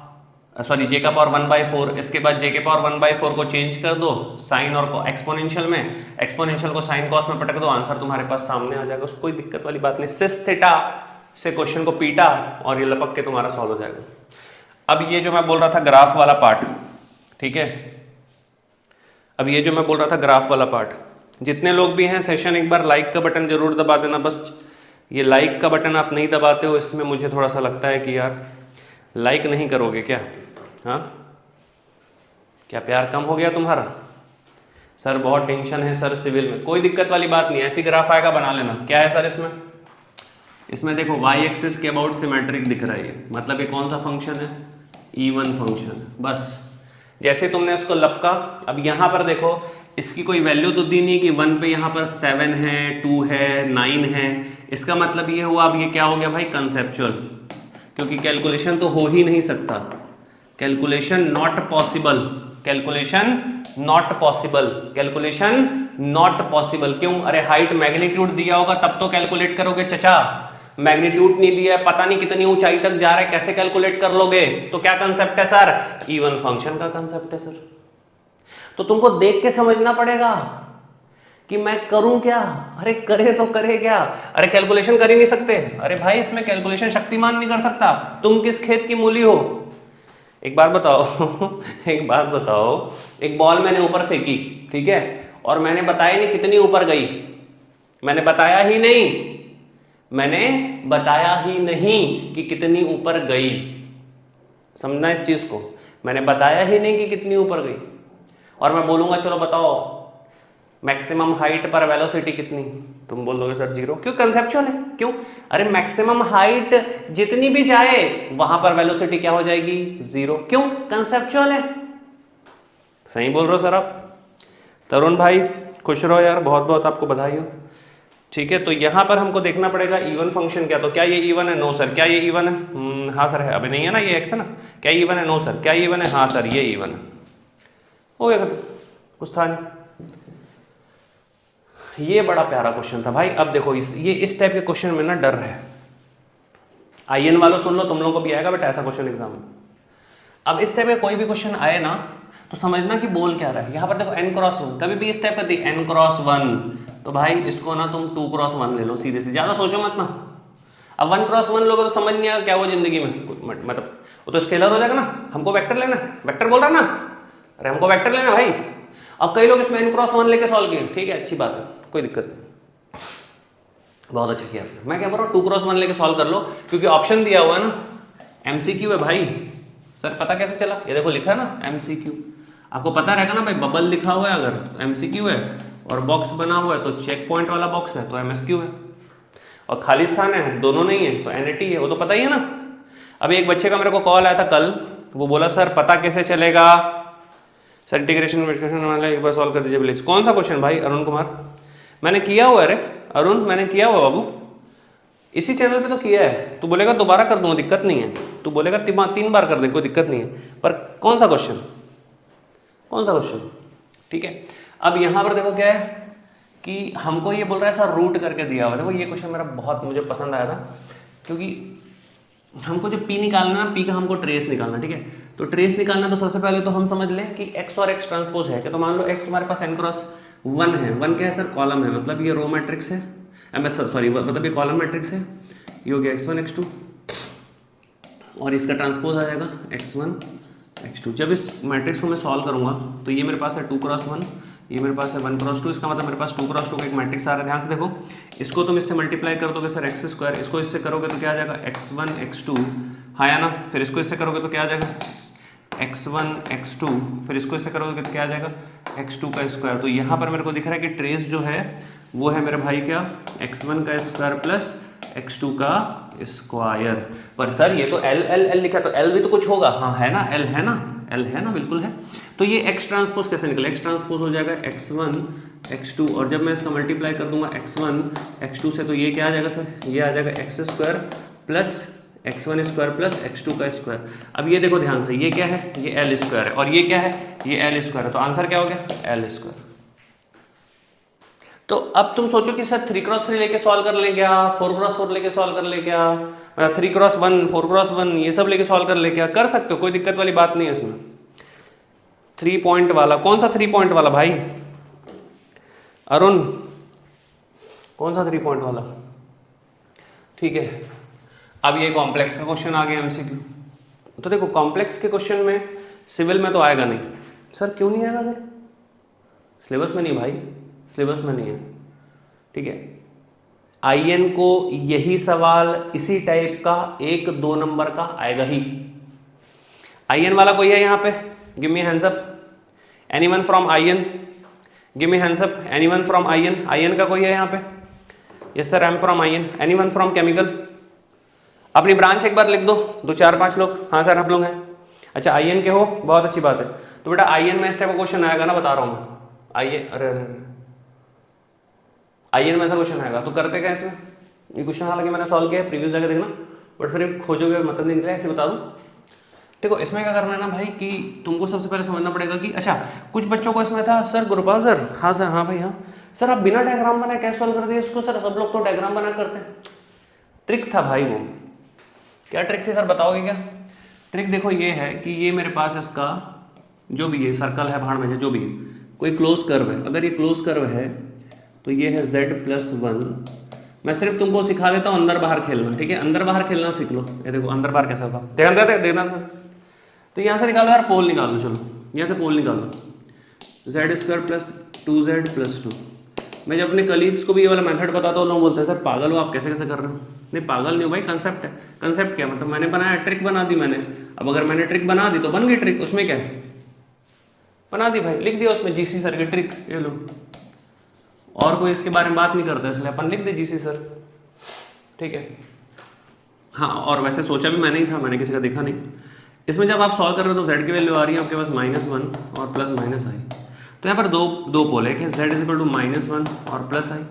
सॉरी j का पावर 1/4, इसके बाद j के पावर 1/4 को चेंज कर दो साइन और को एक्सपोनेंशियल में, एक्सपोनेंशियल को साइन कॉस में पटक दो, आंसर तुम्हारे पास सामने आ जाएगा, उसको कोई दिक्कत वाली बात नहीं। सिस थीटा से क्वेश्चन को पीटा और ये लपक के तुम्हारा सॉल्व हो जाएगा। अब ये जो मैं बोल रहा था ग्राफ वाला पार्ट, ठीक है, अब ये जो मैं बोल रहा था ग्राफ वाला पार्ट, जितने लोग भी हैं सेशन एक बार लाइक का बटन जरूर दबा देना। बस ये लाइक का बटन आप नहीं दबाते हो, इसमें मुझे थोड़ा सा लगता है कि यार लाइक नहीं करोगे क्या? हाँ क्या प्यार कम हो गया तुम्हारा? सर बहुत टेंशन है सर सिविल में, कोई दिक्कत वाली बात नहीं, ऐसी ग्राफ आएगा बना लेना। क्या है सर इसमें? इसमें देखो y एक्सिस के अबाउट सिमेट्रिक दिख रहा है, मतलब ये कौन सा फंक्शन है? E1 function. बस जैसे तुमने उसको लपका, अब यहां पर देखो इसकी कोई वैल्यू तो दी नहीं कि 1 पे यहाँ पर 7 है, 2 है, 9 है, इसका मतलब ये हुआ, अब ये क्या हो गया भाई कंसेप्चुअल, क्योंकि कैलकुलेशन तो हो ही नहीं सकता, calculation not possible, calculation not possible, calculation not possible. क्यों? अरे हाइट मैग्नीट्यूड दिया होगा तब तो कैलकुलेट करोगे चचा, मैग्नीट्यूड नहीं दिया है, पता नहीं कितनी ऊंचाई तक जा रहा है, कैसे कैलकुलेट कर लोगे? तो क्या कंसेप्ट है सर? इवन फंक्शन का कंसेप्ट है सर। तो तुमको देख के समझना पड़ेगा कि मैं करूं क्या। अरे करे तो करे क्या? अरे कैलकुलेशन कर ही नहीं सकते? अरे भाई इसमें कैलकुलेशन शक्तिमान नहीं कर सकता। तुम किस खेत की मूली हो? एक बात बताओ एक बात बताओ, एक बॉल मैंने ऊपर फेंकी, ठीक है, और मैंने बताया नहीं कितनी ऊपर गई। मैंने बताया ही नहीं कि कितनी ऊपर गई। समझना इस चीज को, मैंने बताया ही नहीं कि कितनी ऊपर गई। और मैं बोलूंगा चलो बताओ मैक्सिमम हाइट पर वेलोसिटी कितनी, तुम बोल दोगे सर 0। क्यों? कंसेप्चुअल है। क्यों? अरे मैक्सिमम हाइट जितनी भी जाए वहां पर वेलोसिटी क्या हो जाएगी? 0। क्यों? कंसेप्चुअल है। सही बोल रहे हो सर आप। तरुण भाई खुश रहो यार, बहुत बहुत आपको बधाई हो। ठीक है, तो यहां पर हमको देखना पड़ेगा इवन फंक्शन क्या। तो क्या ये इवन है? No sir. क्या ये इवन है? हाँ सर है। अभी नहीं है ना, ये एक्स है ना। क्या इवन है? No sir. क्या इवन है? हाँ सर ये इवन है। हो गया खत्म, कुछ था नहीं। ये बड़ा प्यारा क्वेश्चन था भाई। अब देखो इस टाइप के क्वेश्चन में ना डर है। आईएन वालों सुन लो, तुम लोगों को भी आएगा बेटा ऐसा क्वेश्चन एग्जाम में। अब इस टाइप का कोई भी क्वेश्चन आए ना तो समझना कि बोल क्या रहा है। यहां पर देखो n×1, कभी भी इस टाइप का दी n×1 तो भाई इसको ना तुम 2×1 ले लो सीधे से, ज्यादा सोचो मत ना। अब 1×1 लोगे तो समझ नहीं आएगा क्या वो जिंदगी में, मतलब वो तो स्केलर हो जाएगा ना। हमको वेक्टर लेना, वेक्टर बोल रहा ना, अरे हमको वेक्टर लेना भाई। अब कई लोग इसमें n×1 लेके सॉल्व किए, ठीक है अच्छी बात है, कोई दिक्कत नहीं, बहुत अच्छा किया। मैं क्या बोल रहा हूँ 2×1 लेके सॉल्व कर लो, क्योंकि ऑप्शन दिया हुआ है ना, MCQ है भाई। सर पता कैसे चला? ये देखो लिखा है ना MCQ, आपको पता रहेगा ना भाई। बबल लिखा हुआ है अगर MCQ है, और बॉक्स बना हुआ है तो चेक पॉइंट वाला बॉक्स है तो MSQ है, और खाली स्थान है दोनों नहीं है तो NAT है, वो तो पता ही है ना। अभी एक बच्चे का मेरे को कॉल आया था कल, वो बोला सर पता कैसे चलेगा? सर इंटीग्रेशन वाला एक बार सॉल्व कर दीजिए प्लीज। कौन सा क्वेश्चन भाई? अरुण कुमार। मैंने किया हुआ है। अरे अरुण मैंने किया हुआ बाबू, इसी चैनल पे तो किया है। तू बोलेगा दोबारा कर दूंगा, दिक्कत नहीं है। तू बोलेगा 3 बार कर दे, कोई दिक्कत नहीं है। पर कौन सा क्वेश्चन? कौन सा क्वेश्चन? ठीक है, अब यहां पर देखो क्या है कि हमको ये बोल रहा है सर रूट करके दिया हुआ। देखो ये क्वेश्चन मेरा बहुत मुझे पसंद आया था, क्योंकि हमको जो P निकालना है, P का हमको ट्रेस निकालना, ठीक है। तो ट्रेस निकालना तो सबसे पहले तो हम समझ लें कि x और x ट्रांसपोज है। तो मान लो x तुम्हारे पास n×1 है। 1 क्या है सर? कॉलम है, मतलब ये रो मैट्रिक्स है, सॉरी मतलब ये कॉलम मैट्रिक्स है। ये हो गया x1 x2, और इसका ट्रांसपोज आ जाएगा x1 x2। जब इस मैट्रिक्स को मैं सॉल्व करूंगा तो ये मेरे पास है 2×1, ये मेरे पास है 1×2। इसका मतलब मेरे पास 2×2 का एक मैट्रिक्स आ रहा है। ध्यान से देखो, इसको तुम इससे मल्टीप्लाई कर दोगे सर x², इसको इससे करोगे तो क्या आ जाएगा x1 x2, हाँ या ना। फिर इसको इससे करोगे तो क्या आ जाएगा x1 x2, फिर इसको इससे करोगे तो क्या आ जाएगा x2 का स्क्वायर। तो यहाँ पर मेरे को दिख रहा है कि ट्रेस जो है वो है मेरे भाई क्या, x1 का स्क्वायर प्लस x2 का स्क्वायर। पर सर ये तो l लिखा, तो l भी तो कुछ होगा। हाँ है ना, l है ना, l है ना, बिल्कुल है। तो ये x ट्रांसपोज कैसे निकले? x ट्रांसपोज हो जाएगा x1 x2, और जब मैं इसका मल्टीप्लाई कर दूंगा x1 x2 से तो ये क्या आ जाएगा सर? ये आ जाएगा x² plus x1² plus x2 का स्क्वायर। अब ये देखो ध्यान से, ये क्या है? ये l² है, और ये क्या है? ये l² है। तो आंसर क्या हो गया? l²। तो अब तुम सोचो कि सर 3×3 लेके सॉल्व कर ले क्या, 4×4 लेके सॉल्व कर ले क्या, 3×1 4×1 ये सब लेके सॉल्व कर ले क्या? कर सकते हो, कोई दिक्कत वाली बात नहीं है इसमें। 3 पॉइंट वाला, कौन सा 3 पॉइंट वाला भाई? अरुण कौन सा 3 पॉइंट वाला? ठीक है, अब ये कॉम्प्लेक्स का क्वेश्चन आ गया MCQ। तो देखो कॉम्प्लेक्स के क्वेश्चन में सिविल में तो आएगा नहीं। सर क्यों नहीं आएगा सर? सिलेबस में नहीं भाई, सिलेबस में नहीं है, ठीक है। आईएन को यही सवाल इसी टाइप का 1-2 नंबर का आएगा ही। आईएन वाला कोई है यहाँ पे? Give me hands up. Anyone from IN? Give me hands up. Anyone from IN? IN का कोई है यहाँ पे? Yes sir I am from IN. Anyone from chemical? अपनी ब्रांच एक बार लिख दो, 2-4-5 लोग। हाँ सर आप लोग हैं, अच्छा आईएन के हो, बहुत अच्छी बात है। तो बेटा आईएन में इस टाइप का क्वेश्चन आएगा ना, बता रहा हूँ। आईएन, अरे आईएन में ऐसा क्वेश्चन आएगा तो करते क्या इसमें? ये क्वेश्चन हालांकि मैंने सॉल्व किया है, प्रीवियस जगह देखना, बट फिर खोजोगे मतलब नहीं निकला, ऐसे बता दूं। देखो इसमें क्या करना है ना भाई कि तुमको सबसे पहले समझना पड़ेगा कि अच्छा कुछ बच्चों को इसमें था सर गुरुपाल सर, हाँ सर, हाँ भाई हाँ सर, आप बिना डायग्राम बनाए कैसे सॉल्व कर दिए इसको? सर सब लोग तो डायग्राम बना करते हैं। ट्रिक था भाई वो। क्या ट्रिक थी सर, बताओगे क्या? ट्रिक देखो ये है कि ये मेरे पास इसका जो भी है सर्कल है, भाड़ में जो भी है, कोई क्लोज कर्व है। अगर ये क्लोज कर्व है तो ये है z+1। मैं सिर्फ तुमको सिखा देता हूँ अंदर बाहर खेलना, ठीक है? अंदर बाहर खेलना सीख लो। ये देखो अंदर बाहर कैसा होगा, ध्यान देना। तो यहाँ से निकालो यार, पोल निकालो, चलो यहाँ से पोल निकालो। z²+2z+2। मैं जब अपने कलीग्स को भी ये वाला मेथड बताता हूँ, लोग बोलते हैं सर पागल हो आप, कैसे कैसे कर रहे हो? नहीं पागल नहीं हो भाई, कंसेप्ट है। कंसेप्ट क्या मतलब, मैंने बनाया, ट्रिक बना दी मैंने। अब अगर मैंने ट्रिक बना दी तो बन गई ट्रिक, उसमें क्या है, बना दी भाई, लिख दिया उसमें जीसी सर की ट्रिक, ये लो। और कोई इसके बारे में बात नहीं करता, इसलिए अपन लिख दे जीसी सर, ठीक है? हाँ, और वैसे सोचा भी मैंने ही था, मैंने किसी का देखा नहीं। इसमें जब आप सॉल्व कर रहे हो तो z की वैल्यू आ रही है आपके पास -1 और प्लस माइनस आई। तो यहाँ पर दो पोल है कि z = -1 और प्लस आई,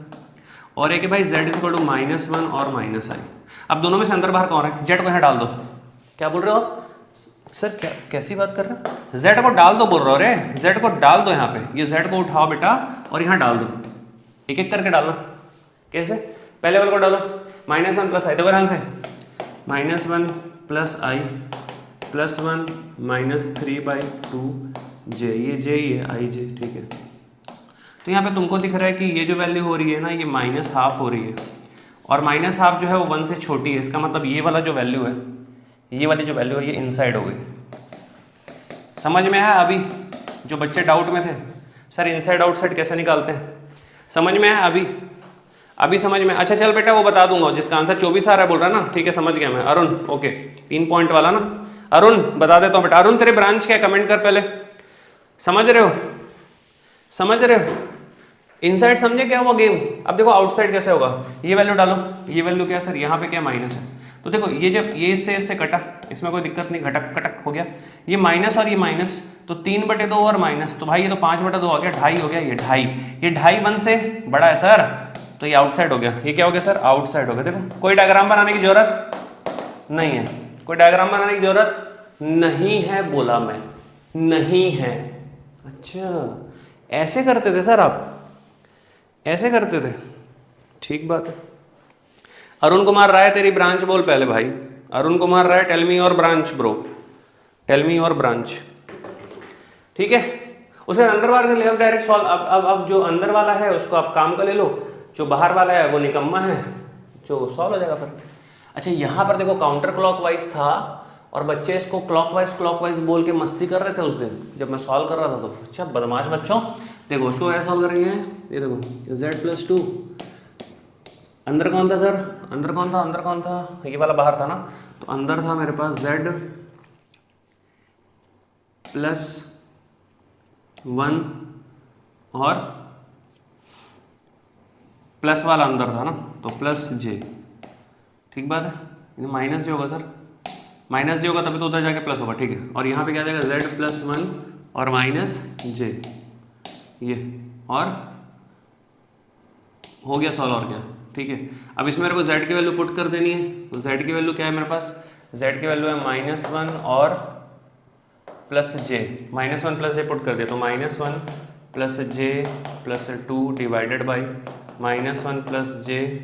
और एक है भाई z = -1 और माइनस आई। अब दोनों में से अंदर बाहर कौन है? z को यहाँ डाल दो। क्या बोल रहे हो सर, क्या कैसी बात कर रहे हो? z को डाल दो बोल रहे हो रे, z को डाल दो यहाँ पे। ये z को उठाओ बेटा और यहाँ डाल दो, एक एक करके डालना। कैसे? पहले वाले को डालो, -1 प्लस आई, देखो ध्यान से, -1 प्लस आई +1 -3/2 j, ये j ही है, i j, ठीक है? तो यहाँ पे तुमको दिख रहा है कि ये जो वैल्यू हो रही है ना, ये -½ हो रही है, और -½ जो है वो 1 से छोटी है। इसका मतलब ये वाला जो वैल्यू है, ये वाली जो वैल्यू है, ये इनसाइड हो गई। समझ में आया? अभी जो बच्चे डाउट में थे सर इनसाइड आउटसाइड कैसे निकालते हैं, समझ में आया अभी समझ में? अच्छा चल बेटा वो बता दूंगा, जिसका आंसर 24 आ रहा है बोल रहा है ना, ठीक है समझ गया मैं। अरुण, ओके, 3 पॉइंट वाला ना, अरुण बता देता हूँ बेटा। अरुण तेरे ब्रांच क्या है, कमेंट कर पहले। समझ रहे हो? इनसाइड समझे क्या हुआ गेम? अब देखो आउटसाइड कैसे होगा, ये वैल्यू डालो, ये वैल्यू क्या है सर, यहाँ पे क्या माइनस है, तो देखो ये जब ये इससे कटा, इसमें कोई दिक्कत नहीं, घटक हो गया, ये माइनस और ये माइनस, तो 3/2 और माइनस, तो भाई ये तो 5/2 आ गया, 2.5 हो गया, ये 2.5 1 से बड़ा है सर, तो ये आउटसाइड हो गया। ये क्या हो गया सर, आउटसाइड हो गया। देखो कोई डायग्राम बनाने की जरूरत नहीं है, कोई डायग्राम बनाने की जरूरत नहीं है, बोला मैं, नहीं है। अच्छा ऐसे करते थे सर आप, ऐसे करते थे, ठीक बात है। अरुण कुमार राय तेरी ब्रांच बोल पहले भाई। Arun Kumar Rai, tell me your branch bro, tell me your branch, ठीक है? उसके अंदर बाहर कर ले डायरेक्ट सॉल्व। अब जो अंदर वाला है उसको आप काम का ले लो, जो बाहर वाला है वो निकम्मा है, जो सॉल्व हो जाएगा फिर। अच्छा यहाँ पर देखो काउंटर क्लॉकवाइज था और बच्चे इसको क्लॉकवाइज बोल के मस्ती कर रहे थे उस दिन जब मैं सॉल्व कर रहा था। तो अच्छा बदमाश बच्चों, देखो उसको कैसे सॉल्व करेंगे, ये देखो z+2, अंदर कौन था सर, अंदर कौन था, ये वाला बाहर था ना, तो अंदर था मेरे पास z+1 और प्लस वाला अंदर था ना, तो +j, ठीक बात है। माइनस जो होगा सर, माइनस जो होगा तभी तो उधर जाके प्लस होगा, ठीक है? और यहाँ पे क्या जाएगा z+1 और -j, ये और हो गया सॉल्व, और क्या, ठीक है? अब इसमें मेरे को z की वैल्यू पुट कर देनी है, तो z की वैल्यू क्या है मेरे पास, z की वैल्यू है -1 और +j, -1 +j पुट कर दिया, तो -1 +j +2 डिवाइडेड बाई -1 +j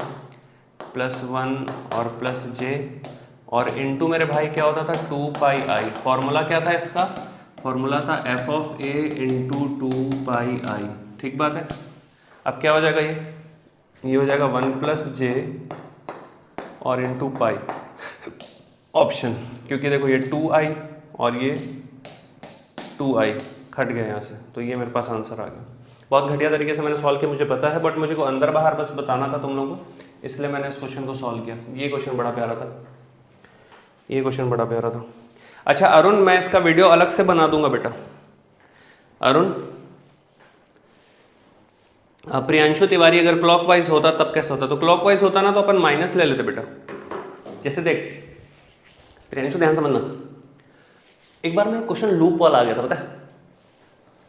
+1 और +j, और इनटू मेरे भाई क्या होता था 2πi। फॉर्मूला क्या था इसका, फॉर्मूला था f(a) × 2πi, ठीक बात है? अब क्या हो जाएगा, ये हो जाएगा 1 + j और इनटू पाई ऑप्शन, क्योंकि देखो ये 2i और ये 2i खट गया यहाँ से, तो ये मेरे पास आंसर आ गया। बहुत घटिया तरीके से मैंने सॉल्व किया मुझे पता है, बट मुझे को अंदर बाहर बस बताना था तुम लोगों को, इसलिए मैंने इस क्वेश्चन को सॉल्व किया। ये क्वेश्चन बड़ा प्यारा था, ये क्वेश्चन बड़ा प्यारा था। अच्छा अरुण, मैं इसका वीडियो अलग से बना दूंगा बेटा। अरुण, प्रियांशु तिवारी, अगर क्लॉकवाइज होता तब कैसा होता, तो क्लॉकवाइज होता ना तो अपन माइनस ले लेते बेटा। जैसे देख प्रियांशु, ध्यान समझना, एक बार ना क्वेश्चन लूप वाला आ गया था, पता है?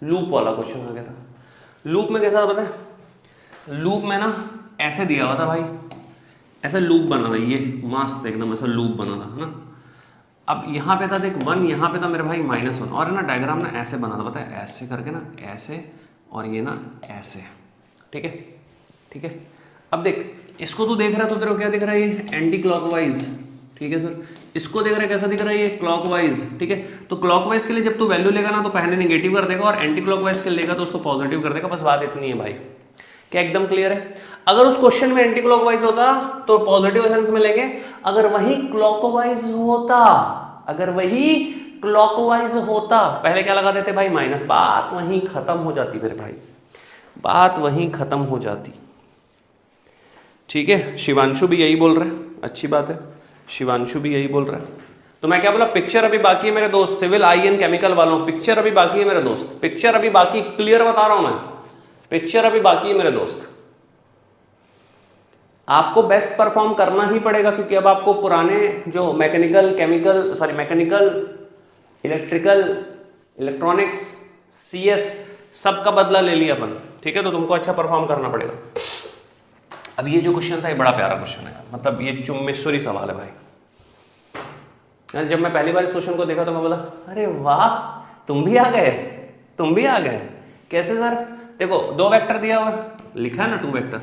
लूप वाला क्वेश्चन आ गया था। लूप में कैसा था पता है? लूप में ना ऐसे दिया हुआ था भाई, ऐसा लूप बना था, ये मस्त एकदम ऐसा लूप बना था, है ना? अब यहाँ पे था देख 1, यहाँ पे था मेरे भाई -1, और है ना डायग्राम ना ऐसे बना था, पता है? ऐसे करके ना, ऐसे, और ये ना ऐसे, ठीक है? ठीक है। अब देख इसको तू देख रहा है तो तेरे को क्या दिख रहा है, ये एंटी क्लॉकवाइज, ठीक है सर। इसको देख रहा है कैसा दिख रहा है, ये क्लॉकवाइज, ठीक है। तो क्लॉकवाइज के लिए जब तू वैल्यू लेगा ना तो पहले नेगेटिव कर देगा, और एंटी क्लॉकवाइज के लिए लेगा तो उसको पॉजिटिव कर देगा। बस बात इतनी है भाई, क्या एकदम क्लियर है? अगर उस क्वेश्चन में एंटी क्लॉकवाइज होता तो पॉजिटिव सेंस में लेंगे, अगर वही क्लॉकवाइज होता, अगर वही क्लॉकवाइज होता, पहले क्या लगा देते भाई, माइनस, बात वहीं खत्म हो जाती मेरे भाई, बात वहीं खत्म हो जाती, ठीक है। शिवांशु भी यही बोल रहे हैं, अच्छी बात है, शिवांशु भी यही बोल रहा है। तो मैं क्या बोला, पिक्चर अभी बाकी है मेरे दोस्त, सिविल आई एंड केमिकल वालों, पिक्चर अभी बाकी है मेरे दोस्त, पिक्चर अभी बाकी, क्लियर बता रहा हूं मैं, पिक्चर अभी बाकी है मेरे दोस्त। आपको बेस्ट परफॉर्म करना ही पड़ेगा, क्योंकि अब आपको पुराने जो mechanical, chemical, sorry mechanical, electrical, electronics, CS, सब का बदला ले लिया अपन, ठीक है। तो तुमको अच्छा परफॉर्म करना पड़ेगा। अब ये जो क्वेश्चन था ये बड़ा प्यारा क्वेश्चन है, मतलब ये चुम्बेश्वरी सवाल है भाई। जब मैं पहली बार इस क्वेश्चन को देखा तो मैं बोला अरे वाह, तुम भी आ गए, तुम भी आ गए, कैसे सर? देखो दो वेक्टर दिया हुआ, लिखा है ना, two vector,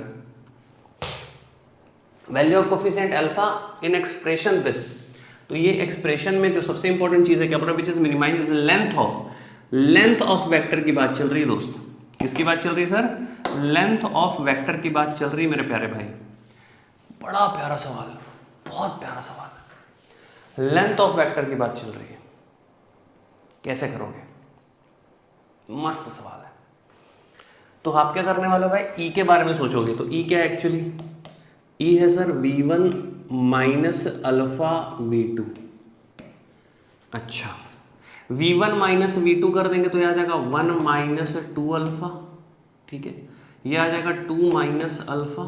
value of coefficient alpha in expression this. तो ये एक्सप्रेशन में जो सबसे इंपॉर्टेंट चीज है क्या बोला, which is minimize length of vector की बात चल रही है दोस्त। किसकी बात चल रही है सर? लेंथ ऑफ वेक्टर की बात चल रही है मेरे प्यारे भाई। बड़ा प्यारा सवाल, बहुत प्यारा सवाल, लेंथ ऑफ वेक्टर की बात चल रही है, कैसे करोगे? मस्त सवाल है। तो आप क्या करने वाले हो भाई, ई के बारे में सोचोगे। तो ई क्या है एक्चुअली? ई है sir v1 minus alpha v2। अच्छा, v1 माइनस v2 कर देंगे तो यह आ जाएगा 1 माइनस 2 अल्फा, ठीक है। यह आ जाएगा 2 माइनस अल्फा,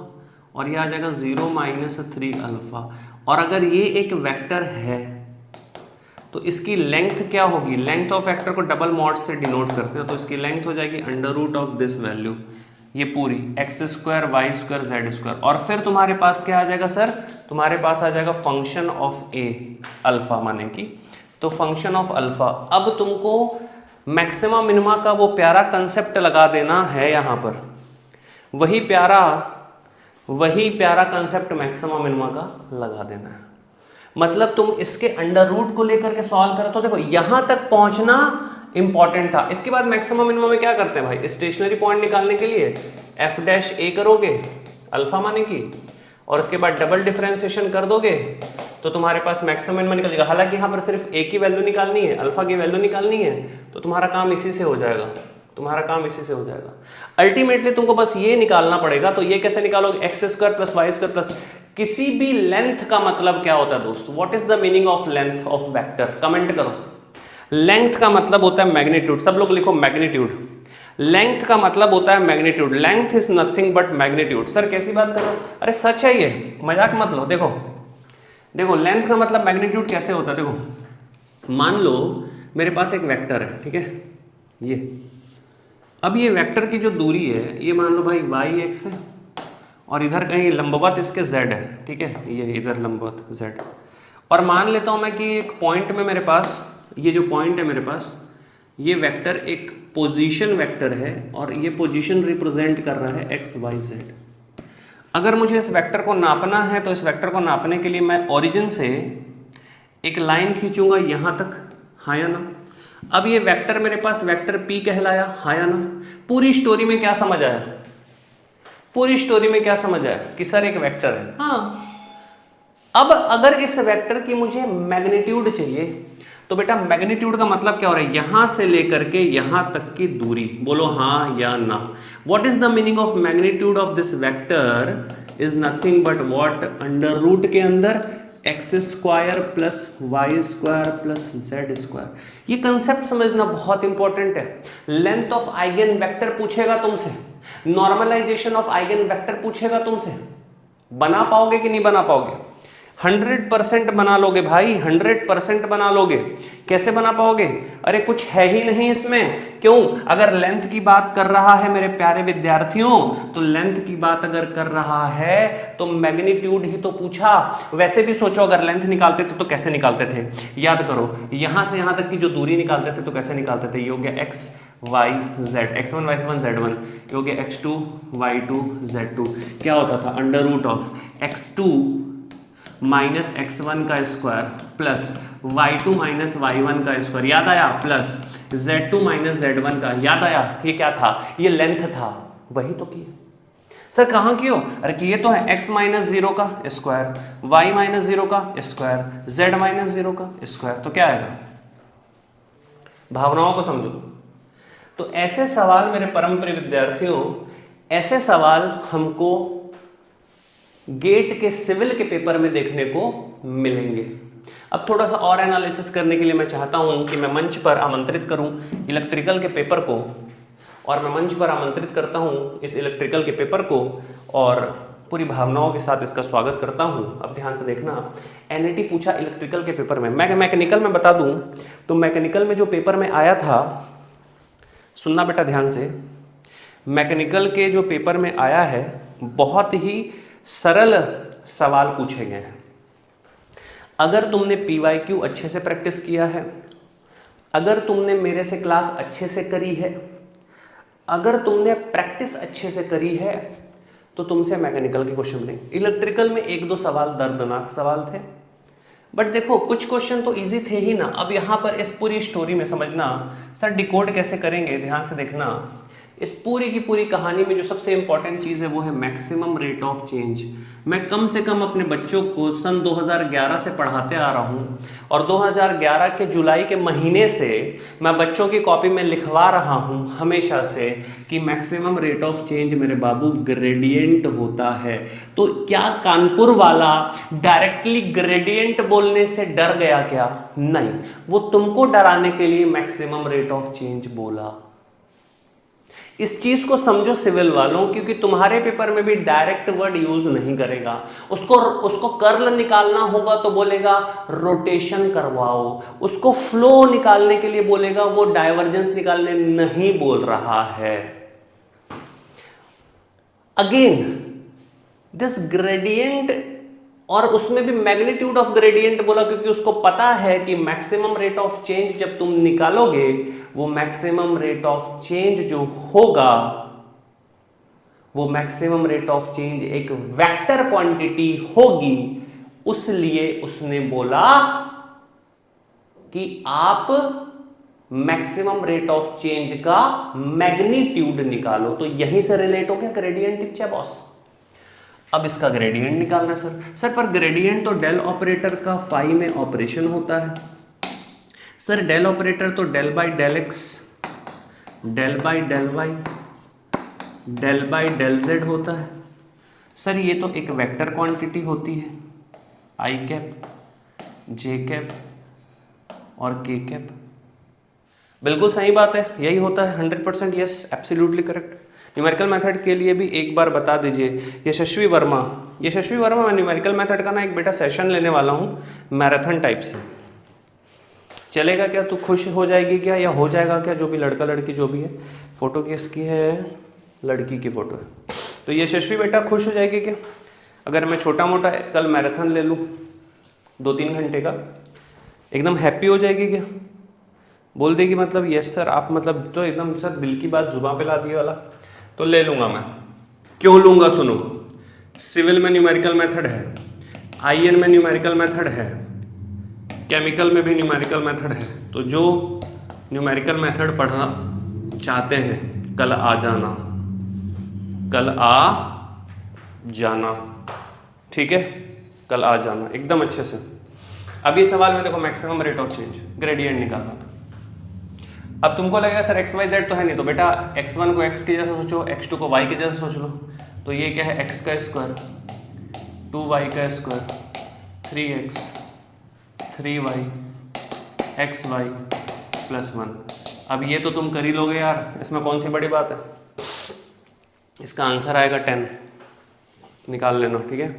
और यह आ जाएगा 0 माइनस 3 अल्फा। और अगर ये एक वेक्टर है तो इसकी लेंथ क्या होगी? लेंथ ऑफ वेक्टर को डबल मॉड से डिनोट करते हैं, तो इसकी लेंथ हो जाएगी under root of this value, ये पूरी x square y square z square. और फिर तुम्हारे पास क्या आ जाएगा सर? तुम्हारे पास आ जाएगा फंक्शन ऑफ ए, अल्फा माने की, तो फंक्शन ऑफ अल्फा। अब तुमको मैक्सिमा मिनिमा का वो प्यारा कंसेप्ट लगा देना है यहाँ पर, वही प्यारा कंसेप्ट मैक्सिमा मिनिमा का लगा देना है। मतलब तुम इसके अंडर रूट को लेकर के सॉल्व करो तो देखो यहां तक पहुंचना इंपॉर्टेंट था। इसके बाद मैक्सिमम मिनिमम में क्या करते हैं भाई, स्टेशनरी पॉइंट निकालने के लिए एफ डैश ए करोगे अल्फा माने की, और उसके बाद डबल डिफरेंशिएशन कर दोगे तो तुम्हारे पास मैक्सिमम मिनिमम निकल जाएगा। हालांकि यहाँ पर सिर्फ ए की वैल्यू निकालनी है, अल्फा की वैल्यू निकालनी है, तो तुम्हारा काम इसी से हो जाएगा, तुम्हारा काम इसी से हो जाएगा। अल्टीमेटली तुमको बस ये निकालना पड़ेगा। तो ये कैसे निकालोगे? X square plus y square plus, किसी भी लेंथ का मतलब क्या होता है दोस्त? What is the meaning of length of vector? Comment करो। लेंथ का मतलब होता है मैग्नीट्यूड, सब लोग लिखो मैग्नीट्यूड। लेंथ का मतलब होता है magnitude, length is nothing but magnitude. Sir कैसी बात कर रहे हो? अरे सच है ये, मजाक मत लो। देखो देखो लेंथ का मतलब मैग्नीट्यूड कैसे होता है। देखो मान लो मेरे पास एक वेक्टर है, ठीक है, ये। अब ये वेक्टर की जो दूरी है ये मान लो भाई वाई एक्स है, और इधर कहीं लंबवत इसके z है, ठीक है, ये इधर लंबवत z। और मान लेता हूं मैं कि एक पॉइंट में मेरे पास, ये जो पॉइंट है मेरे पास, ये वेक्टर एक पोजीशन वेक्टर है, और ये पोजीशन रिप्रेजेंट कर रहा है एक्स वाई जेड। अगर मुझे इस वेक्टर को नापना है तो इस वेक्टर को नापने के लिए मैं ओरिजिन से एक लाइन खींचूंगा यहां तक, हाँ या ना। अब ये वेक्टर मेरे पास वेक्टर p कहलाया, हाँ या ना। पूरी स्टोरी में क्या समझ आया? पूरी स्टोरी में क्या समझ आया कि सर एक वेक्टर है, हाँ। अब अगर इस वेक्टर की मुझे मैग्नीट्यूड चाहिए तो बेटा मैग्नीट्यूड का मतलब क्या हो रहा है? यहां से लेकर के यहां तक की दूरी, बोलो हाँ या ना। What is the meaning of magnitude of this vector? Is nothing but what? Under root के अंदर x square plus y square plus z square. ये कंसेप्ट समझना बहुत इंपॉर्टेंट है। लेंथ ऑफ आइगन वेक्टर पूछेगा तुमसे, नॉर्मलाइजेशन ऑफ आइगन वेक्टर पूछेगा तुमसे, बना पाओगे कि नहीं बना पाओगे? 100% बना लोगे भाई, 100% बना लोगे। कैसे बना पाओगे? अरे कुछ है ही नहीं इसमें। क्यों? अगर लेंथ की बात कर रहा है मेरे प्यारे विद्यार्थियों, तो लेंथ की बात अगर कर रहा है तो मैग्नीट्यूड ही तो पूछा। वैसे भी सोचो, अगर लेंथ निकालते थे तो कैसे निकालते थे? याद करो, यहां से यहां तक की जो दूरी निकालते थे तो कैसे निकालते थे? ये हो गया x Y Z, x1 y1 z1, ये हो गया x2 y2 z2। क्या होता था under root of x2 minus x1 का square plus y2 minus y1 का स्क्वायर, याद आया, प्लस z2 माइनस z1 का, याद आया। ये क्या था, ये लेंथ था, वही तो किया सर। कहाँ कियो, अरे किए तो है x माइनस जीरो का स्क्वायर, y माइनस जीरो का स्क्वायर, z माइनस जीरो का स्क्वायर, तो क्या आएगा, भावनाओं को समझो। तो ऐसे सवाल मेरे परम प्रिय विद्यार्थियों, ऐसे सवाल हमको गेट के सिविल के पेपर में देखने को मिलेंगे। अब थोड़ा सा और एनालिसिस करने के लिए मैं चाहता हूं कि मैं मंच पर आमंत्रित करूं इलेक्ट्रिकल के पेपर को, और मैं मंच पर आमंत्रित करता हूं इस इलेक्ट्रिकल के पेपर को और पूरी भावनाओं के साथ इसका स्वागत करता हूं। अब ध्यान से देखना, एनईटी पूछा इलेक्ट्रिकल के पेपर में, मैं मैकेनिकल में बता दूं तो मैकेनिकल में जो पेपर में आया था, सुनना बेटा ध्यान से, मैकेनिकल के जो पेपर में आया है बहुत ही सरल सवाल पूछे गए हैं। अगर तुमने पीवाईक्यू अच्छे से प्रैक्टिस किया है, अगर तुमने मेरे से क्लास अच्छे से करी है, अगर तुमने प्रैक्टिस अच्छे से करी है, तो तुमसे मैकेनिकल के क्वेश्चन मिलेंगे। इलेक्ट्रिकल में एक दो सवाल दर्दनाक सवाल थे, बट देखो कुछ क्वेश्चन तो इजी थे ही ना। अब यहां पर इस पूरी स्टोरी में समझना, सर डिकोड कैसे करेंगे, ध्यान से देखना। इस पूरी की पूरी कहानी में जो सबसे इंपॉर्टेंट चीज है वो है मैक्सिमम रेट ऑफ चेंज। मैं कम से कम अपने बच्चों को सन 2011 से पढ़ाते आ रहा हूं, और 2011 के जुलाई के महीने से मैं बच्चों की कॉपी में लिखवा रहा हूं हमेशा से कि मैक्सिमम रेट ऑफ चेंज मेरे बाबू ग्रेडियंट होता है। तो क्या कानपुर वाला डायरेक्टली ग्रेडियंट बोलने से डर गया क्या? नहीं, वो तुमको डराने के लिए मैक्सिमम रेट ऑफ चेंज बोला। इस चीज को समझो सिविल वालों, क्योंकि तुम्हारे पेपर में भी डायरेक्ट वर्ड यूज नहीं करेगा। उसको कर्ल निकालना होगा तो बोलेगा रोटेशन करवाओ, उसको फ्लो निकालने के लिए बोलेगा, वो डाइवर्जेंस निकालने नहीं बोल रहा है। अगेन दिस ग्रेडियंट, और उसमें भी मैग्नीट्यूड ऑफ ग्रेडियंट बोला, क्योंकि उसको पता है कि मैक्सिमम रेट ऑफ चेंज जब तुम निकालोगे, वो मैक्सिमम रेट ऑफ चेंज जो होगा, वो मैक्सिमम रेट ऑफ चेंज एक वेक्टर क्वांटिटी होगी। उसलिए उसने बोला कि आप मैक्सिमम रेट ऑफ चेंज का मैग्नीट्यूड निकालो। तो यहीं से रिलेट हो गया ग्रेडियंट टीचर बॉस। अब इसका ग्रेडियंट निकालना सर पर ग्रेडियंट तो डेल ऑपरेटर का फाई में ऑपरेशन होता है। सर डेल ऑपरेटर तो del by del x, del by del y, del by del z होता है। सर ये तो एक वेक्टर क्वांटिटी होती है, आई कैप, जे कैप और के कैप। बिल्कुल सही बात है, यही होता है, 100% yes, absolutely correct. Numerical method के लिए भी एक बार बता दीजिए, यशस्वी वर्मा, मैं न्यूमेरिकल मेथड का ना एक बेटा सेशन लेने वाला हूँ मैराथन टाइप से, चलेगा क्या? तू खुश हो जाएगी क्या, या हो जाएगा क्या? जो भी लड़का लड़की जो भी है, फोटो किसकी है? लड़की की फोटो है। तो यशस्वी बेटा खुश हो जाएगी क्या अगर मैं छोटा मोटा कल मैराथन ले लूँ 2-3 घंटे का? एकदम हैप्पी हो जाएगी क्या? बोल देगी मतलब यस सर, आप मतलब तो एकदम सर दिल की बात जुबान पे ला दिए वाला, तो ले लूंगा मैं। क्यों लूंगा? सुनो, सिविल में न्यूमेरिकल मेथड है, आईएन में न्यूमेरिकल मेथड है, केमिकल में भी न्यूमेरिकल मेथड है। तो जो न्यूमेरिकल मेथड पढ़ना चाहते हैं कल आ जाना, कल आ जाना, ठीक है? कल आ जाना एकदम अच्छे से। अब ये सवाल में देखो maximum rate of change, gradient निकालना था। अब तुमको लगेगा सर एक्स वाई जेड तो है नहीं, तो बेटा x1 को x के जैसा सोचो, x2 को y के जैसा सोच लो। तो ये क्या है? x का स्क्वायर, 2y का square, 3x, 3y, xy plus 1। अब ये तो तुम कर ही लोगे यार, इसमें कौन सी बड़ी बात है? इसका आंसर आएगा 10, निकाल लेना, ठीक है?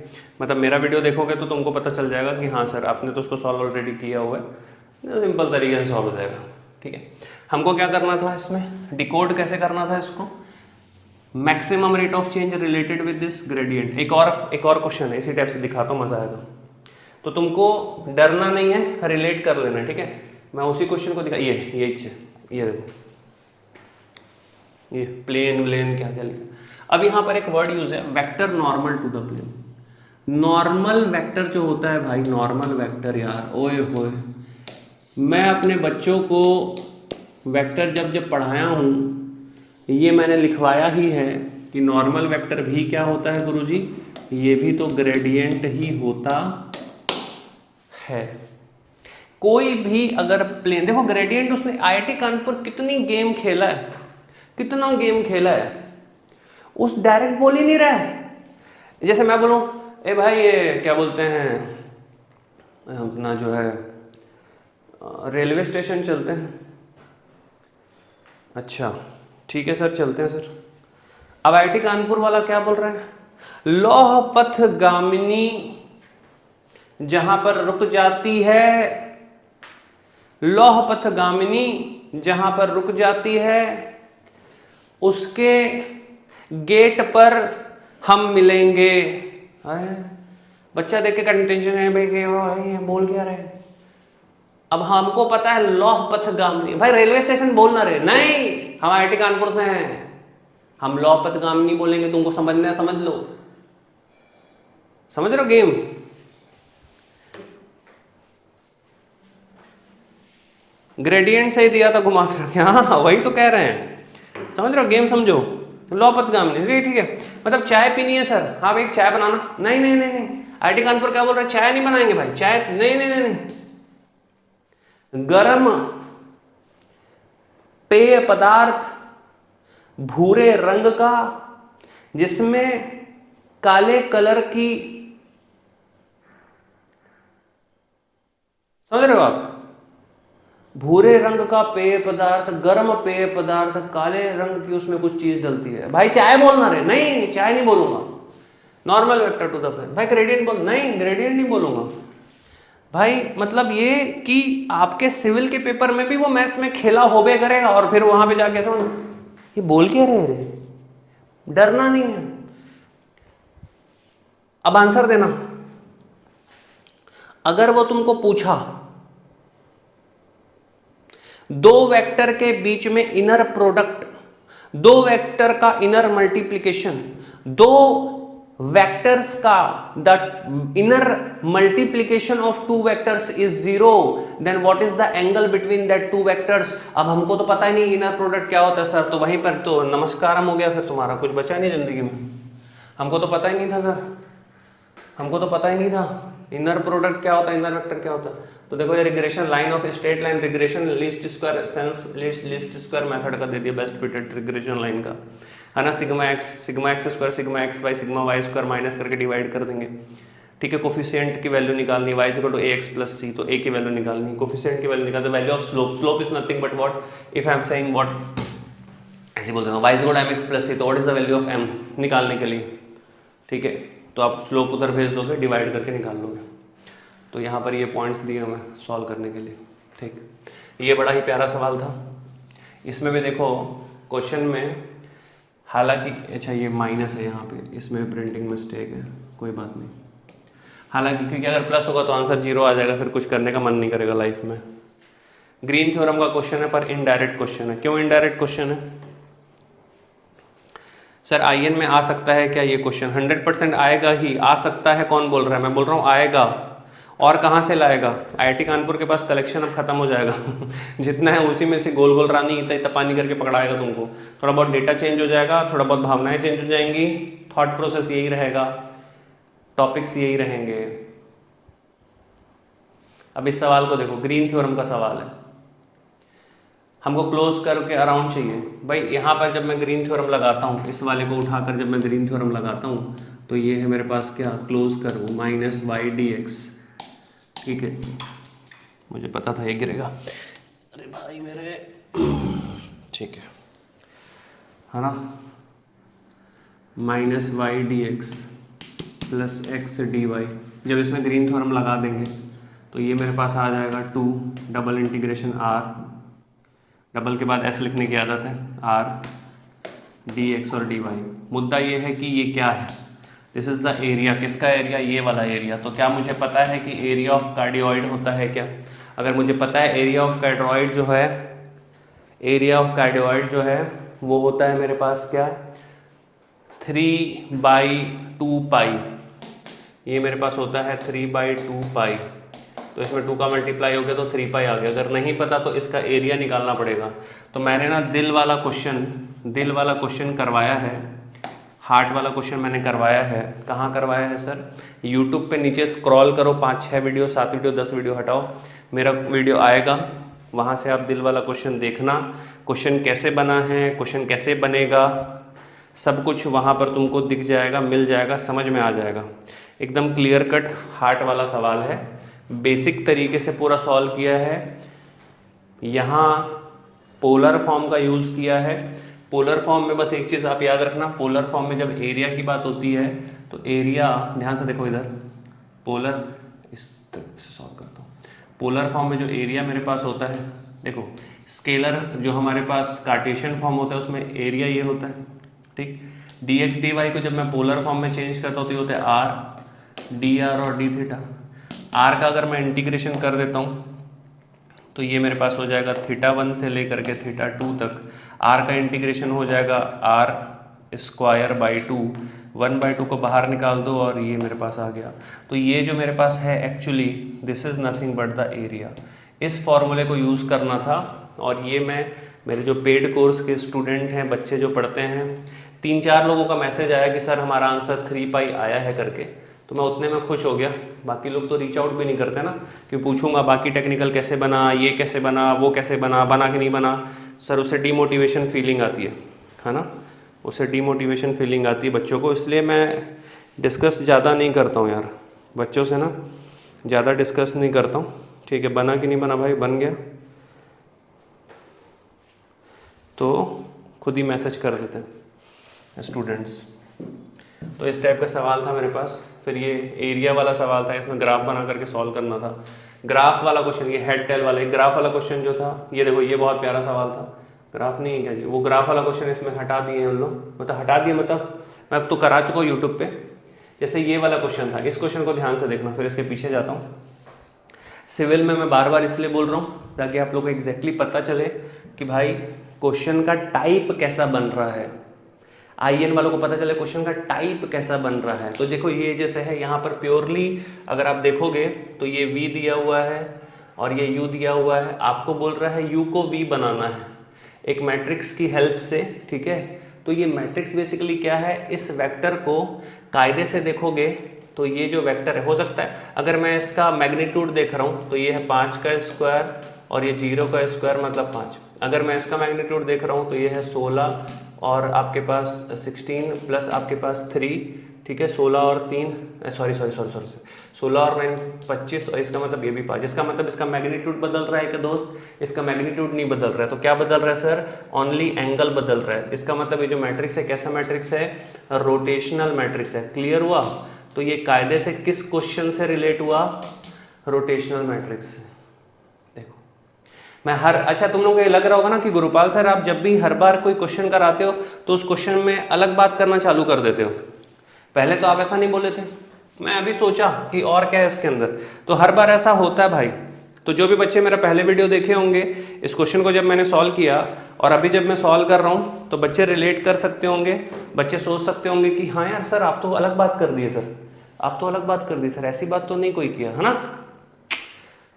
मतलब मेरा वीडियो देखोगे तो तुमको पता चल जाएगा कि हाँ सर आपने तो उसको सॉल्व ऑलरेडी किया हुआ है, सिंपल तरीके से सॉल्व हो जाएगा, ठीक है? हमको क्या करना था इसमें? डिकोड कैसे करना था इसको? Maximum rate of change related with this gradient. एक और क्वेश्चन है इसी टाइप से, दिखाता हूँ, मजा आएगा। तो तुमको डरना नहीं है, रिलेट कर लेना, ठीक है? मैं उसी क्वेश्चन को दिखा, ये देखो, ये प्लेन व्लेन क्या क्या लिखा। अब यहाँ पर एक वर्ड यूज है vector normal to the plane. Normal vector जो होता है भाई, नॉर्मल वेक्टर यार, ओए होए, मैं अपने बच्चों को वेक्टर जब जब पढ़ाया हूँ ये मैंने लिखवाया ही है कि नॉर्मल वेक्टर भी क्या होता है गुरुजी, ये भी तो ग्रेडियंट ही होता है। कोई भी अगर प्लेन, देखो ग्रेडियंट, उसने आईआईटी कानपुर कितनी गेम खेला है, कितना गेम खेला है, उस डायरेक्ट बोल ही नहीं रहा है। जैसे मैं बोलूं ए भाई ये क्या बोलते हैं अपना जो है रेलवे स्टेशन चलते हैं, अच्छा ठीक है सर चलते हैं सर। अब आईआईटी कानपुर वाला क्या बोल रहा है, लौह पथ गामिनी जहां पर रुक जाती है, लौह पथ गामिनी जहां पर रुक जाती है उसके गेट पर हम मिलेंगे। अरे बच्चा देख के कंटेंशन है भाई, ये बोल क्या रहे। अब हमको पता है लौह पथ गामिनी, भाई रेलवे स्टेशन बोलना रहे, नहीं हम आईआईटी कानपुर से हैं, हम लौह पथ गामिनी बोलेंगे, तुमको समझना है समझ लो, समझ रहे हो गेम। ग्रेडियंट से ही दिया था घुमा फिर के, हाँ वही तो कह रहे हैं, समझ रहे हो गेम, समझो। लौह पथ गामिनी ठीक है, मतलब चाय पीनी है सर, हाँ भाई चाय बनाना, नहीं नहीं नहीं नहीं, आईआईटी कानपुर क्या बोल रहा है, चाय नहीं बनाएंगे भाई, चाय नहीं नहीं नहीं, नहीं। गर्म पेय पदार्थ भूरे रंग का जिसमें काले कलर की, समझ रहे हो आप, भूरे रंग का पेय पदार्थ, गर्म पेय पदार्थ, काले रंग की उसमें कुछ चीज डलती है। भाई चाय बोलना रे, नहीं चाय नहीं बोलूंगा, normal vector to the plane. भाई ग्रेडियंट बोल, नहीं ग्रेडियंट नहीं बोलूंगा। भाई मतलब ये कि आपके सिविल के पेपर में भी वो मैथ्स में खेला होबे करेगा और फिर वहां पे जाके समझ ये बोल क्या रहे रे, डरना नहीं है। अब आंसर देना, अगर वो तुमको पूछा दो वेक्टर के बीच में इनर प्रोडक्ट, दो वेक्टर का इनर मल्टीप्लिकेशन, दो वेक्टर्स का the inner multiplication of two vectors is 0, then what is the angle between that two vectors. अब हमको तो पता ही नहीं इनर प्रोडक्ट क्या होता है सर, तो वहीं पर तो नमस्कारम हो गया, फिर तुम्हारा कुछ बचा नहीं जिंदगी में। हमको तो पता ही नहीं था सर, हमको तो पता ही नहीं था इनर प्रोडक्ट क्या होता है, इनर वेक्टर क्या होता है। तो देखो ये regression line of straight line, regression least square sense least square method का दे दिया, बेस्ट फिटेड रिग्रेशन लाइन का है ना, sigma x square sigma x by sigma y square minus करके डिवाइड कर देंगे। ठीक है, कोफिशिएंट की वैल्यू निकालनी, y equal to ax plus c, तो a की वैल्यू निकालनी, कोफिशिएंट की वैल्यू निकालते, value of slope, slope is nothing but what, if I am saying what, ऐसे बोलते हैं y equal to mx plus c, तो what is the value of m निकालने के लिए। ठीक है, तो आप स्लोप उधर भेज दोगे, डिवाइड करके निकाल लोगे। तो यहाँ पर ये पॉइंट्स दिए हमें सॉल्व करने के लिए। ठीक, ये बड़ा ही प्यारा सवाल था। इसमें भी देखो क्वेश्चन में, हालांकि अच्छा ये माइनस है यहाँ पे, इसमें प्रिंटिंग मिस्टेक है, कोई बात नहीं। हालांकि क्योंकि अगर प्लस होगा तो आंसर 0 आ जाएगा, फिर कुछ करने का मन नहीं करेगा लाइफ में। ग्रीन थ्योरम का क्वेश्चन है पर इनडायरेक्ट क्वेश्चन है। क्यों इनडायरेक्ट क्वेश्चन है सर? आईएन में आ सकता है क्या ये क्वेश्चन? 100% आएगा ही, आ सकता है कौन बोल रहा है? मैं बोल रहा हूँ आएगा। और कहाँ से लाएगा? आईआईटी कानपुर के पास कलेक्शन अब खत्म हो जाएगा जितना है उसी में से गोल गोल रानी इतना पानी करके पकड़ाएगा तुमको। थोड़ा बहुत डेटा चेंज हो जाएगा, थोड़ा बहुत भावनाएं चेंज हो जाएंगी, थॉट प्रोसेस यही रहेगा, टॉपिक्स यही रहेंगे। अब इस सवाल को देखो, ग्रीन थ्योरम का सवाल है, हमको क्लोज करके अराउंड चाहिए। भाई यहाँ पर जब मैं ग्रीन थ्योरम लगाता हूँ, इस वाले को उठाकर जब मैं ग्रीन थ्योरम लगाता हूँ तो ये है मेरे पास क्या, क्लोज करो माइनस वाई डी एक्स। ठीक है, मुझे पता था ये गिरेगा, अरे भाई मेरे ठीक है ना, minus y d x plus x d y. जब इसमें ग्रीन थ्योरम लगा देंगे तो ये मेरे पास आ जाएगा 2 डबल इंटीग्रेशन आर, डबल के बाद एस लिखने की आदत है, आर डी एक्स और डी वाई। मुद्दा ये है कि ये क्या है, दिस इज द एरिया, किसका एरिया, ये वाला एरिया। तो क्या मुझे पता है कि एरिया ऑफ कार्डियोइड होता है क्या? अगर मुझे पता है एरिया ऑफ कार्डियोइड जो है, एरिया ऑफ कार्डियोइड जो है वो होता है मेरे पास क्या, 3/2 पाई। ये मेरे पास होता है 3/2 पाई। तो इसमें 2 का मल्टीप्लाई हो गया तो 3 पाई आ गया। अगर नहीं पता तो इसका एरिया निकालना पड़ेगा। तो मैंने ना दिल वाला क्वेश्चन करवाया है, हार्ट वाला क्वेश्चन मैंने करवाया है। कहाँ करवाया है सर? यूट्यूब पे नीचे स्क्रॉल करो, 5-6 वीडियो, 7 वीडियो, 10 वीडियो हटाओ, मेरा वीडियो आएगा, वहाँ से आप दिल वाला क्वेश्चन देखना। क्वेश्चन कैसे बना है, क्वेश्चन कैसे बनेगा, सब कुछ वहाँ पर तुमको दिख जाएगा, मिल जाएगा, समझ में आ जाएगा। एकदम क्लियर कट हार्ट वाला सवाल है, बेसिक तरीके से पूरा सॉल्व किया है। यहाँ पोलर फॉर्म का यूज़ किया है। पोलर फॉर्म में बस एक चीज़ आप याद रखना, पोलर फॉर्म में जब एरिया की बात होती है तो एरिया, ध्यान से देखो इधर, पोलर, इसे सॉल्व करता हूँ। पोलर फॉर्म में जो एरिया मेरे पास होता है, देखो स्केलर जो हमारे पास कार्टेशियन फॉर्म होता है उसमें एरिया ये होता है, ठीक। dx dy को जब मैं पोलर फॉर्म में चेंज करता हूँ तो ये होता है r, dr और d थीटा। r का अगर मैं इंटीग्रेशन कर देता हूँ तो ये मेरे पास हो जाएगा θ1 से लेकर के θ2 तक। r का इंटीग्रेशन हो जाएगा r² 1/2 को बाहर निकाल दो और ये मेरे पास आ गया। तो ये जो मेरे पास है actually this is nothing but the area. इस फॉर्मूले को यूज़ करना था और ये मैं, मेरे जो पेड कोर्स के स्टूडेंट हैं, बच्चे जो पढ़ते हैं, 3-4 लोगों का मैसेज आया कि सर हमारा आंसर 3 पाई आया है करके, तो मैं उतने में खुश हो गया। बाकी लोग तो रीच आउट भी नहीं करते ना, कि पूछूंगा बाकी टेक्निकल कैसे बना, ये कैसे बना, वो कैसे बना, बना कि नहीं बना। सर उससे डीमोटिवेशन फीलिंग आती है ना, उससे डीमोटिवेशन फीलिंग आती है बच्चों को। इसलिए मैं डिस्कस ज़्यादा नहीं करता हूँ यार बच्चों से ना, ज़्यादा डिस्कस नहीं करता हूँ। ठीक है, बना कि नहीं बना भाई, बन गया तो खुद ही मैसेज कर देते हैं स्टूडेंट्स। तो इस टाइप का सवाल था मेरे पास। फिर ये एरिया वाला सवाल था, इसमें ग्राफ बना करके सॉल्व करना था। ग्राफ वाला क्वेश्चन, ये हेड टेल वाला, ग्राफ वाला क्वेश्चन जो था, ये देखो ये बहुत प्यारा सवाल था। ग्राफ नहीं है क्या जी, वो ग्राफ वाला क्वेश्चन इसमें हटा दिए हैं हम लोग, मतलब हटा दिए मतलब मैं अब तो करा चुका हूँ यूट्यूब पे। जैसे ये वाला क्वेश्चन था, इस क्वेश्चन को ध्यान से देखना, फिर इसके पीछे जाता हूँ। सिविल में मैं बार बार इसलिए बोल रहा हूँ ताकि आप लोग को एग्जैक्टली पता चले कि भाई क्वेश्चन का टाइप कैसा बन रहा है, आईएन वालों को पता चले क्वेश्चन का टाइप कैसा बन रहा है। तो देखो ये जैसे है, यहाँ पर प्योरली अगर आप देखोगे तो ये v दिया हुआ है और ये u दिया हुआ है। आपको बोल रहा है u को v बनाना है एक मैट्रिक्स की हेल्प से, ठीक है। तो ये मैट्रिक्स बेसिकली क्या है, इस वेक्टर को कायदे से देखोगे तो ये जो वेक्टर है, हो सकता है अगर मैं इसका मैग्नीट्यूड देख रहा हूँ तो ये है 5 का स्क्वायर और ये 0 का स्क्वायर मतलब 5। अगर मैं इसका मैग्नीट्यूड देख रहा हूँ तो ये है 16 और आपके पास 16 प्लस आपके पास 3, ठीक है। 16 और 3 सॉरी 16 और 9 25 और इसका मतलब ये भी 5। इसका मतलब इसका मैग्नीट्यूड बदल रहा है कि दोस्त, इसका मैग्नीट्यूड नहीं बदल रहा है। तो क्या बदल रहा है सर, ओनली एंगल बदल रहा है। इसका मतलब ये जो मैट्रिक्स है कैसा मैट्रिक्स है, रोटेशनल मैट्रिक्स है। क्लियर हुआ। तो ये कायदे से किस क्वेश्चन से रिलेट हुआ, रोटेशनल मैट्रिक्स से। देखो मैं अच्छा तुम लोगों को ये लग रहा होगा ना कि गुरुपाल सर आप जब भी हर बार कोई क्वेश्चन कराते हो तो उस क्वेश्चन में अलग बात करना चालू कर देते हो। पहले तो आप ऐसा नहीं बोले थे, मैं अभी सोचा कि और क्या है इसके अंदर। तो हर बार ऐसा होता है भाई। तो जो भी बच्चे मेरा पहले वीडियो देखे होंगे, इस क्वेश्चन को जब मैंने सॉल्व किया और अभी जब मैं सॉल्व कर रहा हूँ तो बच्चे रिलेट कर सकते होंगे, बच्चे सोच सकते होंगे कि हाँ यार सर आप तो अलग बात कर दिए, सर आप तो अलग बात कर दी, सर ऐसी बात तो नहीं कोई किया है ना।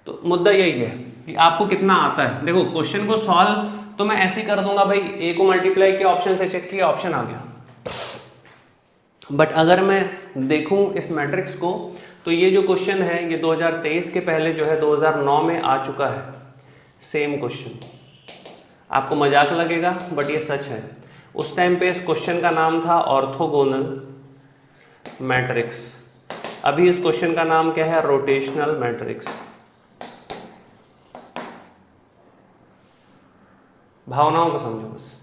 तो मुद्दा यही है कि आपको कितना आता है। देखो क्वेश्चन को सॉल्व तो मैं ऐसे ही कर दूंगा भाई, ए को मल्टीप्लाई किया, ऑप्शन से चेक किया, ऑप्शन आ गया। बट अगर मैं देखूं इस मैट्रिक्स को तो ये जो क्वेश्चन है ये 2023 के पहले जो है 2009 में आ चुका है सेम क्वेश्चन। आपको मजाक लगेगा बट ये सच है। उस टाइम पे इस क्वेश्चन का नाम था ऑर्थोगोनल मैट्रिक्स। अभी इस क्वेश्चन का नाम क्या है, रोटेशनल मैट्रिक्स। भावनाओं को समझो बस।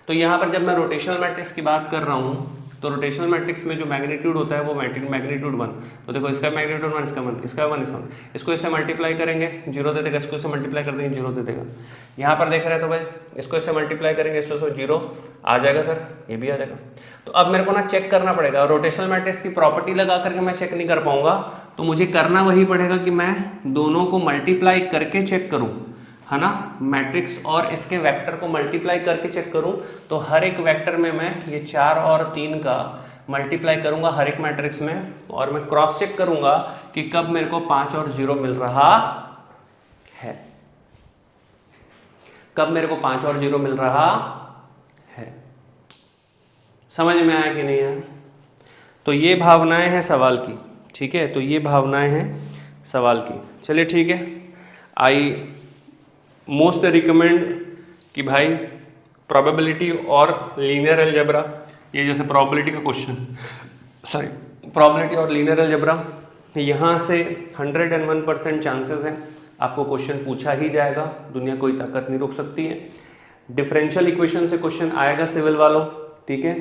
तो यहाँ पर जब मैं रोटेशनल मैट्रिक्स की बात कर रहा हूँ तो रोटेशनल मैट्रिक्स में जो मैग्नीट्यूड होता है वो मैग्नीट्यूड 1। तो देखो इसका मैग्नीट्यूड 1, इसका 1, इसका 1, इसका 1। इसको इससे मल्टीप्लाई करेंगे 0 दे देगा, इसको इससे मल्टीप्लाई कर देंगे 0 दे देगा। यहाँ पर देख रहे हैं तो भाई इसको इससे मल्टीप्लाई करेंगे, इसको 0 आ जाएगा सर, ये भी आ जाएगा। तो अब मेरे को ना चेक करना पड़ेगा। रोटेशनल मैट्रिक्स की प्रॉपर्टी लगा करके मैं चेक नहीं कर पाऊंगा, तो मुझे करना वही पड़ेगा कि मैं दोनों को मल्टीप्लाई करके चेक करूँ। है ना, मैट्रिक्स और इसके वेक्टर को मल्टीप्लाई करके चेक करूं तो हर एक वेक्टर में मैं ये 4 और 3 का मल्टीप्लाई करूंगा हर एक मैट्रिक्स में, और मैं क्रॉस चेक करूंगा कि कब मेरे को 5 और 0 मिल रहा है, कब मेरे को 5 और 0 मिल रहा है। समझ में आया कि नहीं आया? तो ये भावनाएं हैं सवाल की, ठीक है, तो ये भावनाएं हैं सवाल की। चलिए ठीक है, आई मोस्ट रिकमेंड कि भाई प्रोबेबिलिटी और लीनियर अलजेब्रा, ये जैसे प्रोबेबिलिटी का क्वेश्चन, सॉरी प्रोबेबिलिटी और लीनियर अलजेब्रा, यहाँ से 101% चांसेस हैं आपको क्वेश्चन पूछा ही जाएगा, दुनिया कोई ताकत नहीं रोक सकती है। डिफरेंशियल इक्वेशन से क्वेश्चन आएगा सिविल वालों, ठीक है,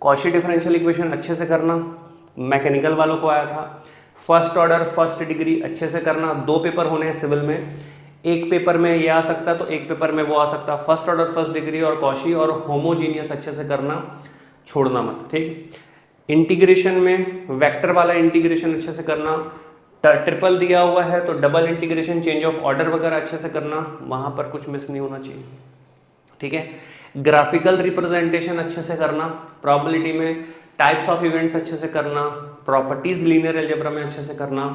कॉशी डिफरेंशियल इक्वेशन अच्छे से करना, मैकेनिकल वालों को आया था। फर्स्ट ऑर्डर फर्स्ट डिग्री अच्छे से करना, 2 पेपर होने हैं सिविल में, एक पेपर में ये आ सकता है तो एक पेपर में वो आ सकता है। फर्स्ट ऑर्डर फर्स्ट डिग्री और कॉशी और होमोजीनियस अच्छे से करना, छोड़ना मत, ठीक। इंटीग्रेशन में वेक्टर वाला इंटीग्रेशन अच्छे से करना, ट्रिपल दिया हुआ है तो double integration change of order वगैरह अच्छे से करना, वहां पर कुछ मिस नहीं होना चाहिए, ठीक है। ग्राफिकल रिप्रेजेंटेशन अच्छे से करना, प्रोबेबिलिटी में टाइप्स ऑफ इवेंट्स अच्छे से करना, प्रॉपर्टीज लीनियर अलजेब्रा में अच्छे से करना।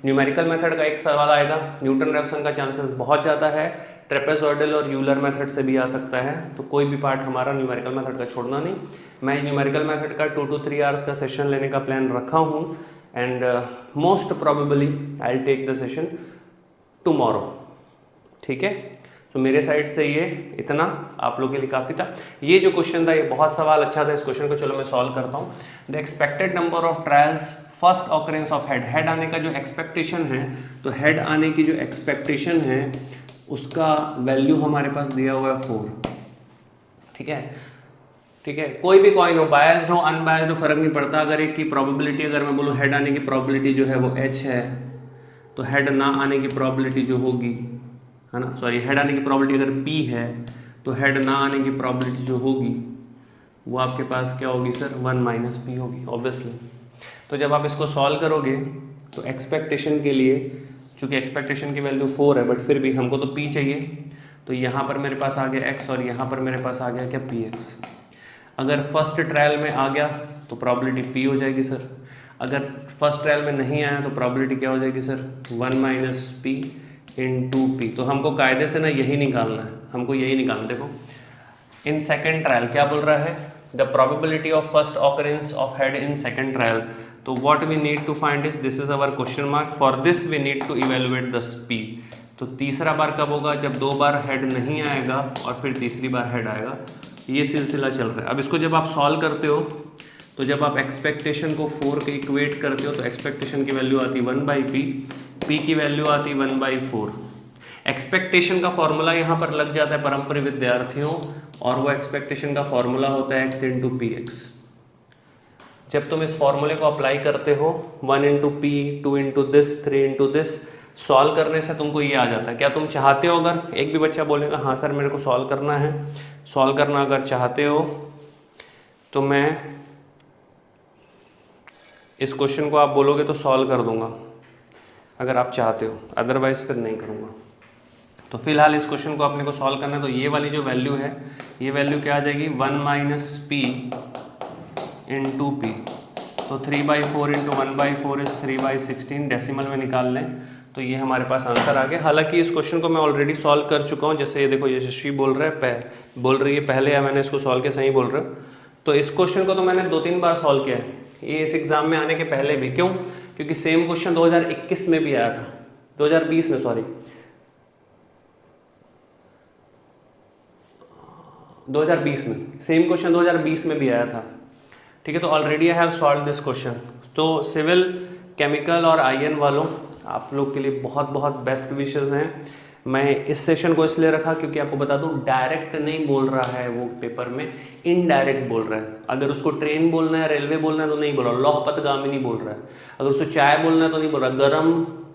न्यूमेरिकल मेथड का एक सवाल आएगा, न्यूटन रेफसन का चांसेस बहुत ज़्यादा है, ट्रेपेजॉइडल और यूलर मेथड से भी आ सकता है, तो कोई भी पार्ट हमारा न्यूमेरिकल मेथड का छोड़ना नहीं। मैं न्यूमेरिकल मेथड का 2 to 3 आवर्स का सेशन लेने का प्लान रखा हूँ, and most probably I will take the session tomorrow, ठीक है। तो मेरे साइड से ये इतना आप लोगों के लिए काफ़ी था। ये जो क्वेश्चन था ये बहुत सवाल अच्छा था, इस क्वेश्चन को चलो मैं सॉल्व करता हूँ। The expected number of trials first occurrence of head, head आने का जो एक्सपेक्टेशन है, तो हेड आने की जो एक्सपेक्टेशन है उसका वैल्यू हमारे पास दिया हुआ है 4, ठीक है, ठीक है। कोई भी कॉइन हो, बायस्ड हो अनबायस्ड हो फर्क नहीं पड़ता। अगर एक की प्रोबेबिलिटी, अगर मैं बोलूँ हेड आने की प्रोबेबिलिटी जो है वो h है, तो हेड ना आने की प्रोबेबिलिटी जो होगी, है ना, सॉरी हेड आने की प्रोबेबिलिटी अगर p है तो हेड ना आने की प्रोबेबिलिटी जो होगी वो आपके पास क्या होगी सर, 1 - p होगी ऑब्वियसली। तो जब आप इसको सॉल्व करोगे तो एक्सपेक्टेशन के लिए, चूंकि एक्सपेक्टेशन की वैल्यू 4 है बट फिर भी हमको तो p चाहिए, तो यहाँ पर मेरे पास आ गया x और यहाँ पर मेरे पास आ गया क्या, px। अगर फर्स्ट ट्रायल में आ गया तो प्रोबेबिलिटी p हो जाएगी सर, अगर फर्स्ट ट्रायल में नहीं आया तो प्रोबेबिलिटी क्या हो जाएगी सर, 1 - p × p। तो हमको कायदे से ना यही निकालना है, हमको यही निकालना। देखो इन सेकेंड ट्रायल क्या बोल रहा है, the probability of first occurrence of head in second trial, तो what we need to find is, this is our question mark, for this we need to evaluate the p। तो तीसरा बार कब होगा, जब 2 बार हेड नहीं आएगा और फिर तीसरी बार हेड आएगा, ये सिलसिला चल रहा है। अब इसको जब आप सॉल्व करते हो तो जब आप एक्सपेक्टेशन को 4 के इक्वेट करते हो तो एक्सपेक्टेशन की वैल्यू आती 1/p, p की वैल्यू आती 1/4। एक्सपेक्टेशन का फॉर्मूला यहाँ पर लग जाता है परमप्रिय विद्यार्थियों, और वो एक्सपेक्टेशन का फॉर्मूला होता है x × px। जब तुम इस फॉर्मूले को अप्लाई करते हो 1 × p, 2 × this, 3 × this, सॉल्व करने से तुमको ये आ जाता है। क्या तुम चाहते हो, अगर एक भी बच्चा बोलेगा हाँ सर मेरे को सॉल्व करना है, सॉल्व करना अगर चाहते हो तो मैं इस क्वेश्चन को आप बोलोगे तो सॉल्व कर दूंगा अगर आप चाहते हो, अदरवाइज फिर नहीं करूँगा। तो फिलहाल इस क्वेश्चन को अपने को सॉल्व करना है, तो ये वाली जो वैल्यू है, ये वैल्यू क्या आ जाएगी, 1 - p × p। तो 3/4 × 1/4 इज 3/16, डेसिमल में निकाल लें तो ये हमारे पास आंसर आ गया। हालांकि इस क्वेश्चन को मैं ऑलरेडी सॉल्व कर चुका हूँ, जैसे ये देखो यशस्वी बोल रही है पहले, या मैंने इसको सॉल्व किया, सही बोल रहे हो। तो इस क्वेश्चन को तो मैंने 2-3 बार सॉल्व किया है, ये इस एग्जाम में आने के पहले भी। क्यों? क्योंकि सेम क्वेश्चन 2021 में भी आया था, 2020 में, सॉरी 2020 में, सेम क्वेश्चन 2020 में भी आया था, ठीक है। तो already I have solve this question. तो सिविल, केमिकल और आईएन वालों, आप लोग के लिए बहुत बहुत बेस्ट विशेस हैं। मैं इस सेशन को इसलिए रखा क्योंकि आपको बता दूं, डायरेक्ट नहीं बोल रहा है वो पेपर में, इनडायरेक्ट बोल रहा है। अगर उसको ट्रेन बोलना है, रेलवे बोलना है तो नहीं बोल रहा, लौह पथगामिनी बोल रहा है। अगर उसको चाय बोलना है तो नहीं बोल रहा, गरम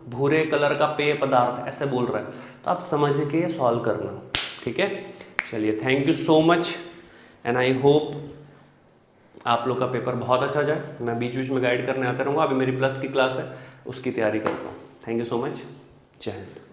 भूरे कलर का पेय पदार्थ ऐसे बोल रहा है। तो आप समझ के सॉल्व करना, ठीक है। चलिए, thank you so much and I hope आप लोग का पेपर बहुत अच्छा जाए। मैं बीच बीच में गाइड करने आता रहूँगा। अभी मेरी प्लस की क्लास है, उसकी तैयारी करता हूँ। थैंक यू सो मच, जय हिंद।